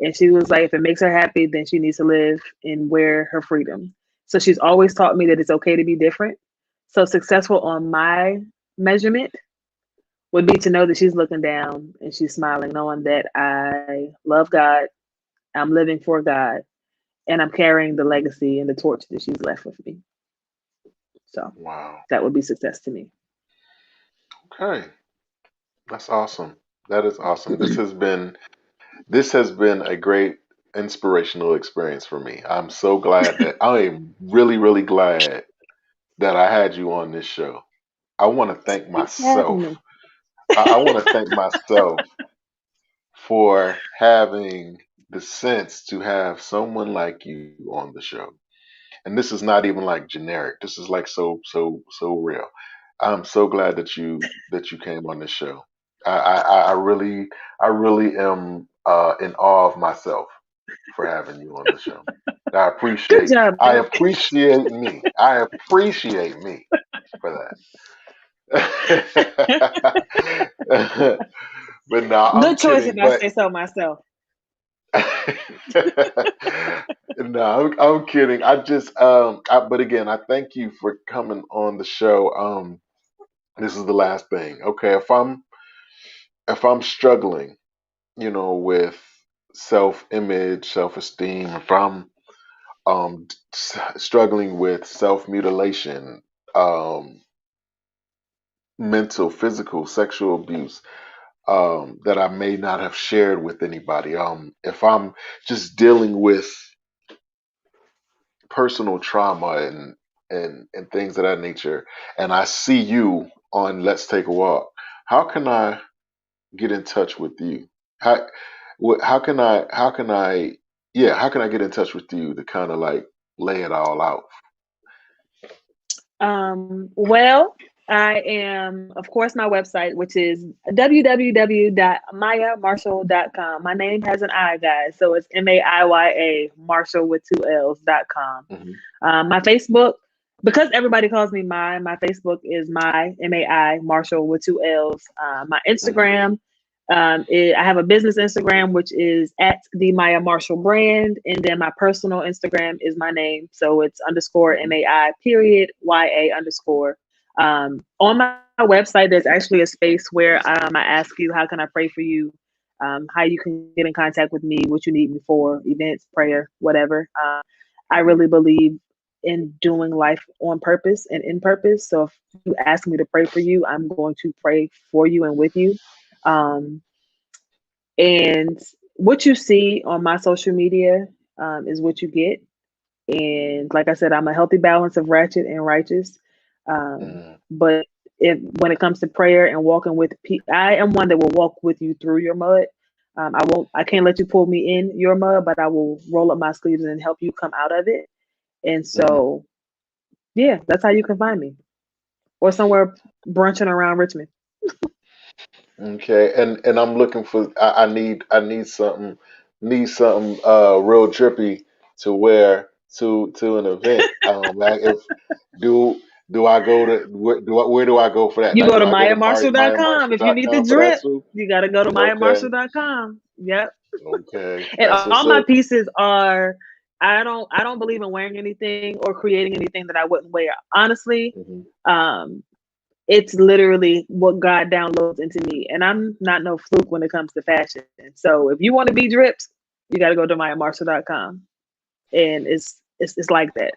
Speaker 2: And she was like, if it makes her happy, then she needs to live and wear her freedom. So she's always taught me that it's okay to be different. So successful on my measurement would be to know that she's looking down and she's smiling, knowing that I love God, I'm living for God, and I'm carrying the legacy and the torch that she's left with me. So
Speaker 1: Wow.
Speaker 2: that would be success to me.
Speaker 1: Okay. That's awesome. That is awesome. This has been a great inspirational experience for me. I'm so glad that I am really, really glad that I had you on this show. I want to thank
Speaker 2: Thanks for having
Speaker 1: myself.
Speaker 2: me.
Speaker 1: I want to thank myself for having the sense to have someone like you on the show. And this is not even like generic. This is like so real. I'm so glad that you came on this show. I really am in awe of myself for having you on the show. I
Speaker 2: Good
Speaker 1: appreciate
Speaker 2: job,
Speaker 1: I
Speaker 2: Mike.
Speaker 1: appreciate me. I appreciate me for that. But no, I'm
Speaker 2: Good choice if
Speaker 1: kidding.
Speaker 2: I
Speaker 1: But
Speaker 2: say so myself.
Speaker 1: no, I'm kidding. But again, I thank you for coming on the show. This is the last thing. Okay, if I'm struggling, with self-image, self-esteem, if I'm struggling with self-mutilation, um, mental, physical, sexual abuse, that I may not have shared with anybody. If I'm just dealing with personal trauma and things of that nature, and I see you on Let's Take a Walk, how can I get in touch with you? How how can I get in touch with you to kind of like lay it all out?
Speaker 2: Well, I am, of course, my website, which is www.mayamarshall.com. My name has an I, guys, so it's Maiya Marshall with two L's.com.
Speaker 1: Hmm.
Speaker 2: My Facebook, because everybody calls me my Facebook is my Mai Marshall with two L's. My
Speaker 1: Hmm.
Speaker 2: Instagram, I have a business Instagram, which is at the Maya Marshall brand. And then my personal Instagram is my name. So it's underscore
Speaker 1: Mhm.
Speaker 2: MAI period YA underscore. On my website, there's actually a space where I ask you, how can I pray for you? How you can get in contact with me, what you need me for, events, prayer, whatever. I really believe in doing life on purpose and in purpose. So if you ask me to pray for you, I'm going to pray for you and with you. Um, and what you see on my social media is what you get. And like I said, I'm a healthy balance of ratchet and righteous.
Speaker 1: Mm.
Speaker 2: But if when it comes to prayer and walking with people, I am one that will walk with you through your mud. I won't. I can't let you pull me in your mud, but I will roll up my sleeves and help you come out of it. And
Speaker 1: Mhm.
Speaker 2: so, yeah, that's how you can find me, or somewhere brunching around Richmond.
Speaker 1: Okay, and I'm looking for. I need something real drippy to wear to an event. If do do I go to where do I go for that?
Speaker 2: You
Speaker 1: Like,
Speaker 2: go
Speaker 1: do
Speaker 2: to
Speaker 1: I go to
Speaker 2: mayamarshall.com. If you need the
Speaker 1: mayamarshall.com for that
Speaker 2: drip,
Speaker 1: too?
Speaker 2: you got to go to
Speaker 1: Okay,
Speaker 2: mayamarshall.com. Yep.
Speaker 1: okay,
Speaker 2: And
Speaker 1: that's
Speaker 2: all
Speaker 1: what's
Speaker 2: my
Speaker 1: up.
Speaker 2: pieces are, I don't believe in wearing anything or creating anything that I wouldn't wear. Honestly,
Speaker 1: Hmm.
Speaker 2: um, it's literally what God downloads into me. And I'm not no fluke when it comes to fashion. So if you want to be dripped, you got to go to mayamarshall.com. And it's like that.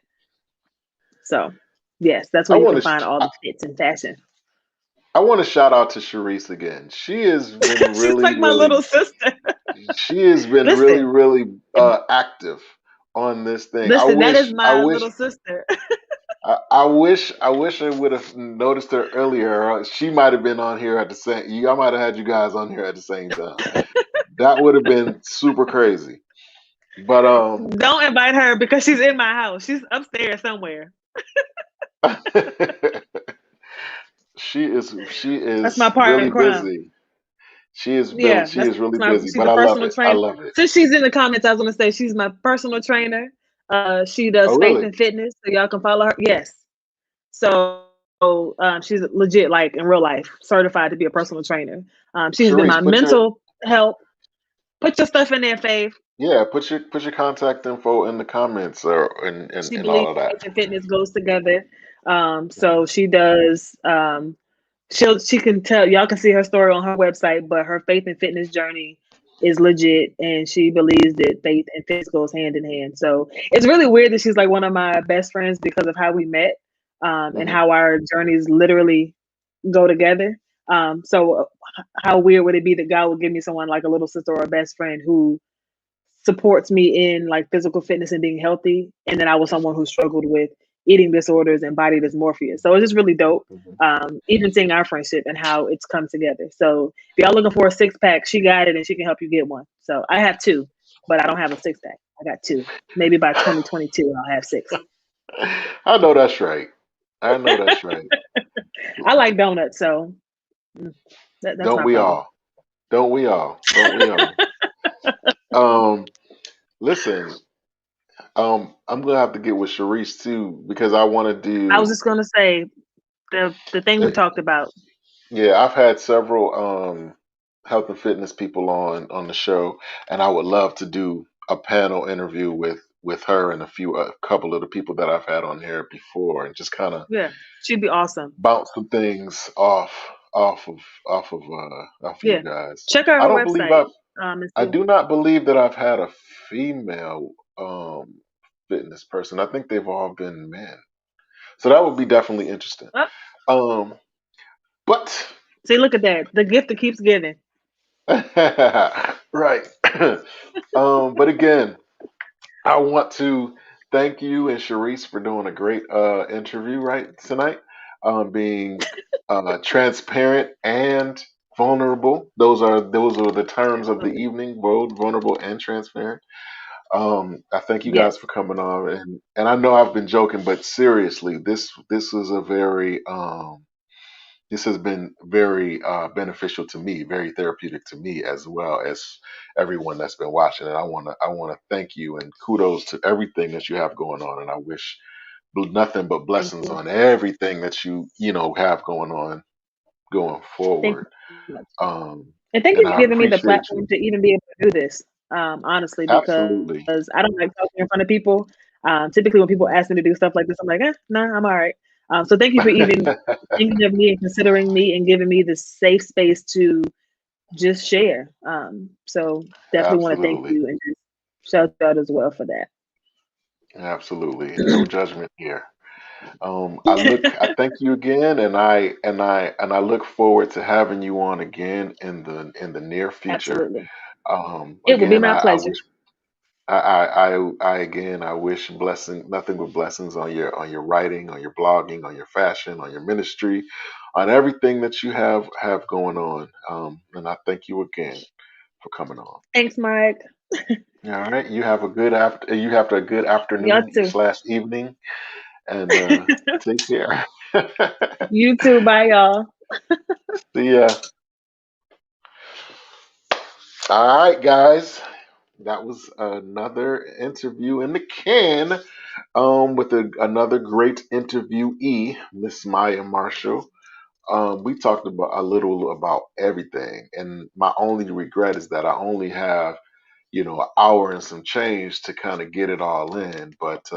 Speaker 2: So yes, that's
Speaker 1: I
Speaker 2: where you can
Speaker 1: want
Speaker 2: find
Speaker 1: to
Speaker 2: all the fits in fashion.
Speaker 1: I want to shout out to Sharice again. She has been
Speaker 2: She's
Speaker 1: really,
Speaker 2: like my
Speaker 1: really
Speaker 2: little sister.
Speaker 1: she has been really,
Speaker 2: Listen,
Speaker 1: really active on this thing.
Speaker 2: listen, that is my little sister.
Speaker 1: I wish I would have noticed her earlier. She might have been on here at the same. I might have had you guys on here at the same time. That would have been super crazy. But
Speaker 2: Don't invite her because she's in my house. She's upstairs somewhere.
Speaker 1: she is
Speaker 2: That's my partner in
Speaker 1: really
Speaker 2: crime.
Speaker 1: busy.
Speaker 2: Yeah,
Speaker 1: She
Speaker 2: that's
Speaker 1: is really
Speaker 2: my.
Speaker 1: busy.
Speaker 2: She's
Speaker 1: But
Speaker 2: a
Speaker 1: I love
Speaker 2: personal
Speaker 1: it. I
Speaker 2: trainer.
Speaker 1: love it.
Speaker 2: Since she's in the comments, I was gonna say she's my personal trainer. She does
Speaker 1: Oh
Speaker 2: faith
Speaker 1: really?
Speaker 2: and fitness, so y'all can follow her. Yes. So she's legit, like in real life, certified to be a personal trainer. She has been my
Speaker 1: Sharice,
Speaker 2: mental help. Put your stuff in there, Fave.
Speaker 1: put your contact info in the comments or
Speaker 2: She
Speaker 1: and all
Speaker 2: believes
Speaker 1: of that.
Speaker 2: faith and fitness goes together.
Speaker 1: Mhm.
Speaker 2: So she does. She can tell y'all can see her story on her website, but her faith and fitness journey is legit, and she believes that faith and fitness goes hand in hand. So it's really weird that she's like one of my best friends because of how we met, and
Speaker 1: Mhm.
Speaker 2: how our journeys literally go together. So how weird would it be that God would give me someone like a little sister or a best friend who supports me in like physical fitness and being healthy, and then I was someone who struggled with eating disorders and body dysmorphia. So it's just really dope.
Speaker 1: Mhm.
Speaker 2: Even seeing our friendship and how it's come together. So if y'all looking for a six pack, she got it and she can help you get one. So I have two, but I don't have a six pack. I got two. Maybe by 2022 I'll have six.
Speaker 1: I know that's right. I know that's right.
Speaker 2: I like donuts, so mm, that's
Speaker 1: Don't
Speaker 2: my
Speaker 1: we
Speaker 2: problem.
Speaker 1: all? Don't we all? Don't we all? Um, listen, I'm gonna have to get with Sharice too because I want to
Speaker 2: I was
Speaker 1: do.
Speaker 2: just gonna say the thing we
Speaker 1: uh,
Speaker 2: talked about.
Speaker 1: Yeah, I've had several health and fitness people on the show, and I would love to do a panel interview with her and a couple of the people that I've had on here before, and just kind of
Speaker 2: Yeah, she'd be awesome.
Speaker 1: bounce some things off of off of you
Speaker 2: Yeah,
Speaker 1: guys.
Speaker 2: check out
Speaker 1: I
Speaker 2: her
Speaker 1: don't believe
Speaker 2: website.
Speaker 1: I've
Speaker 2: And
Speaker 1: I
Speaker 2: see.
Speaker 1: do not believe that I've had a female fitness person. I think they've all been men. So that would be definitely interesting.
Speaker 2: Oh,
Speaker 1: Um, but
Speaker 2: see, look at that. The gift that keeps giving.
Speaker 1: right. But again, I want to thank you and Sharice for doing a great interview right tonight. Being transparent and vulnerable. Those are the terms of the
Speaker 2: Absolutely.
Speaker 1: evening, bold, vulnerable, and transparent. I thank you guys
Speaker 2: Yes.
Speaker 1: for coming on, and I know I've been joking, but seriously, this is a very this has been very beneficial to me, very therapeutic to me as well as everyone that's been watching. And I want to thank you and kudos to everything that you have going on. And I wish nothing but
Speaker 2: Thank
Speaker 1: blessings
Speaker 2: you.
Speaker 1: on everything that you have going on going
Speaker 2: Thank
Speaker 1: forward.
Speaker 2: you so much. And thank you
Speaker 1: and
Speaker 2: for
Speaker 1: I
Speaker 2: giving me the
Speaker 1: appreciate you.
Speaker 2: platform to even be able to do this. Honestly, because
Speaker 1: Absolutely.
Speaker 2: I don't like talking in front of people. Typically, when people ask me to do stuff like this, I'm like, nah, I'm all right. So thank you for even thinking of me and considering me and giving me the safe space to just share. So definitely want to thank
Speaker 1: Absolutely.
Speaker 2: you and just shout out as well for that.
Speaker 1: Absolutely. No judgment here. I thank you again, and I look forward to having you on again in the near future.
Speaker 2: Absolutely. It will be
Speaker 1: Again,
Speaker 2: my
Speaker 1: I
Speaker 2: pleasure.
Speaker 1: wish I again I wish nothing but blessings on your writing, on your blogging, on your fashion, on your ministry, on everything that you have going on. And I thank you again for coming on.
Speaker 2: Thanks, Mike.
Speaker 1: All right, you have a good a good
Speaker 2: Y'all
Speaker 1: afternoon
Speaker 2: too.
Speaker 1: slash evening, and take care.
Speaker 2: You too. Bye, y'all.
Speaker 1: See ya. All right, guys. That was another interview in the can with another great interviewee, Miss Maya Marshall. We talked about a little about everything, and my only regret is that I only have, an hour and some change to kind of get it all in. But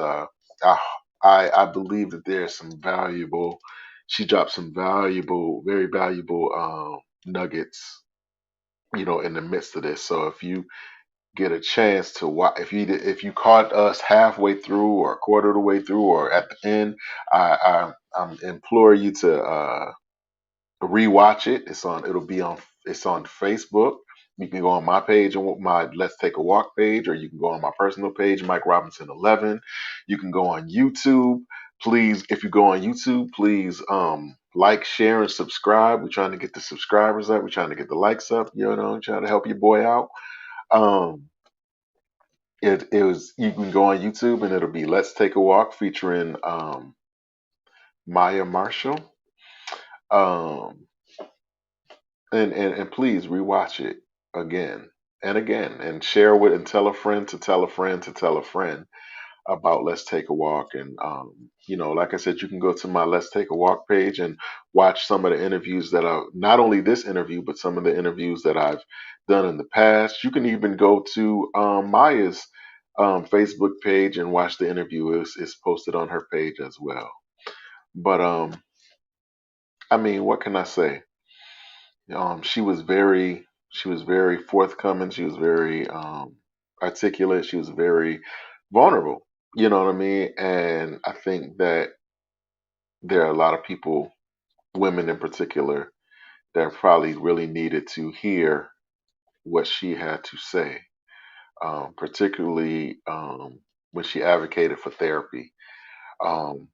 Speaker 1: I, I believe that there's some valuable. She dropped some valuable, very valuable nuggets, in the midst of this. So if you get a chance to watch, if you caught us halfway through or a quarter of the way through or at the end, I implore you to rewatch it. It's on Facebook. You can go on my page and my Let's Take a Walk page, or you can go on my personal page, Mike Robinson 11. You can go on YouTube. Please, if you go on YouTube, please like, share, and subscribe. We're trying to get the subscribers up. We're trying to get the likes up. Trying to help your boy out. Um, it was You can go on YouTube and it'll be Let's Take a Walk featuring Maya Marshall. Um, and please rewatch it again and again and share with and tell a friend to tell a friend to tell a friend about Let's Take a Walk. And like I said, you can go to my Let's Take a Walk page and watch some of the interviews that are not only this interview but some of the interviews that I've done in the past. You can even go to Maya's Facebook page and watch the interview. It's posted on her page as well. But I mean, what can I say? She was very forthcoming. She was very articulate. She was very vulnerable. You know what I mean? And I think that there are a lot of people, women in particular, that probably really needed to hear what she had to say, particularly when she advocated for therapy. Um,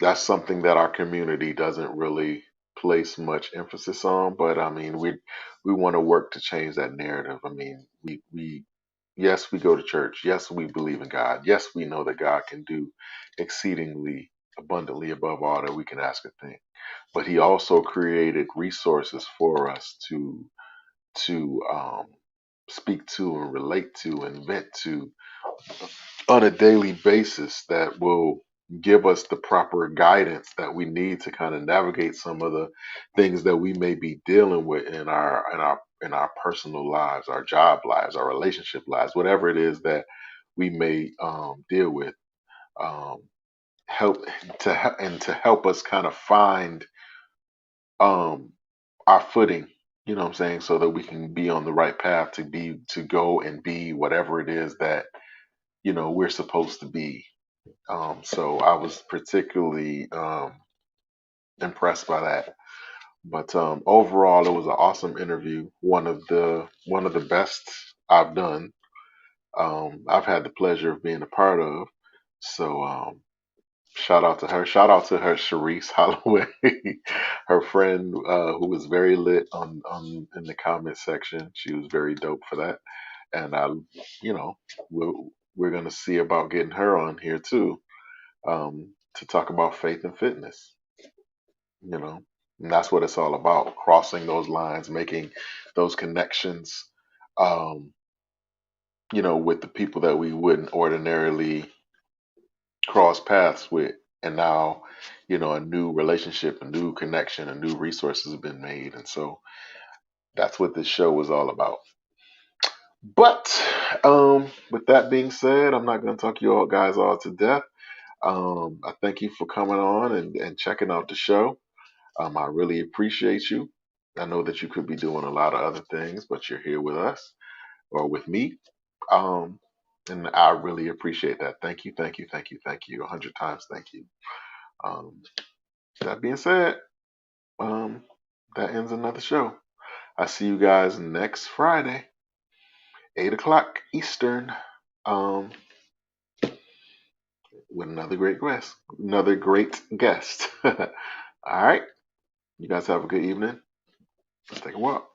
Speaker 1: that's something that our community doesn't really place much emphasis on. But I mean, we want to work to change that narrative. I mean, we yes, we go to church. Yes, we believe in God. Yes, we know that God can do exceedingly abundantly above all that we can ask or think. But He also created resources for us to speak to and relate to and vent to on a daily basis that will give us the proper guidance that we need to kind of navigate some of the things that we may be dealing with in our personal lives, our job lives, our relationship lives, whatever it is that we may deal with. Um, help to help us kind of find um, our footing. You know what I'm saying, so that we can be on the right path to go and be whatever it is that we're supposed to be. So I was particularly impressed by that. But overall, it was an awesome interview. One of the best I've done. I've had the pleasure of being a part of. So shout out to her. Shout out to her, Sharice Holloway, her friend who was very lit on in the comment section. She was very dope for that. And you know, we're, we're gonna see about getting her on here too, to talk about faith and fitness, you know. And that's what it's all about, crossing those lines, making those connections, um, with the people that we wouldn't ordinarily cross paths with. And now, a new relationship, a new connection, a new resources have been made. And so That's what this show was all about. But with that being said, I'm not going to talk you all guys all to death. I thank you for coming on and checking out the show. I really appreciate you. I know that you could be doing a lot of other things, but you're here with us or with me. Um, and I really appreciate that. Thank you, thank you, thank you, thank you. 100 times thank you. Um, that being said, um, that ends another show. I see you guys next Friday, 8 o'clock Eastern, um, with another great guest. Another great guest. All right. You guys have a good evening. Let's take a walk.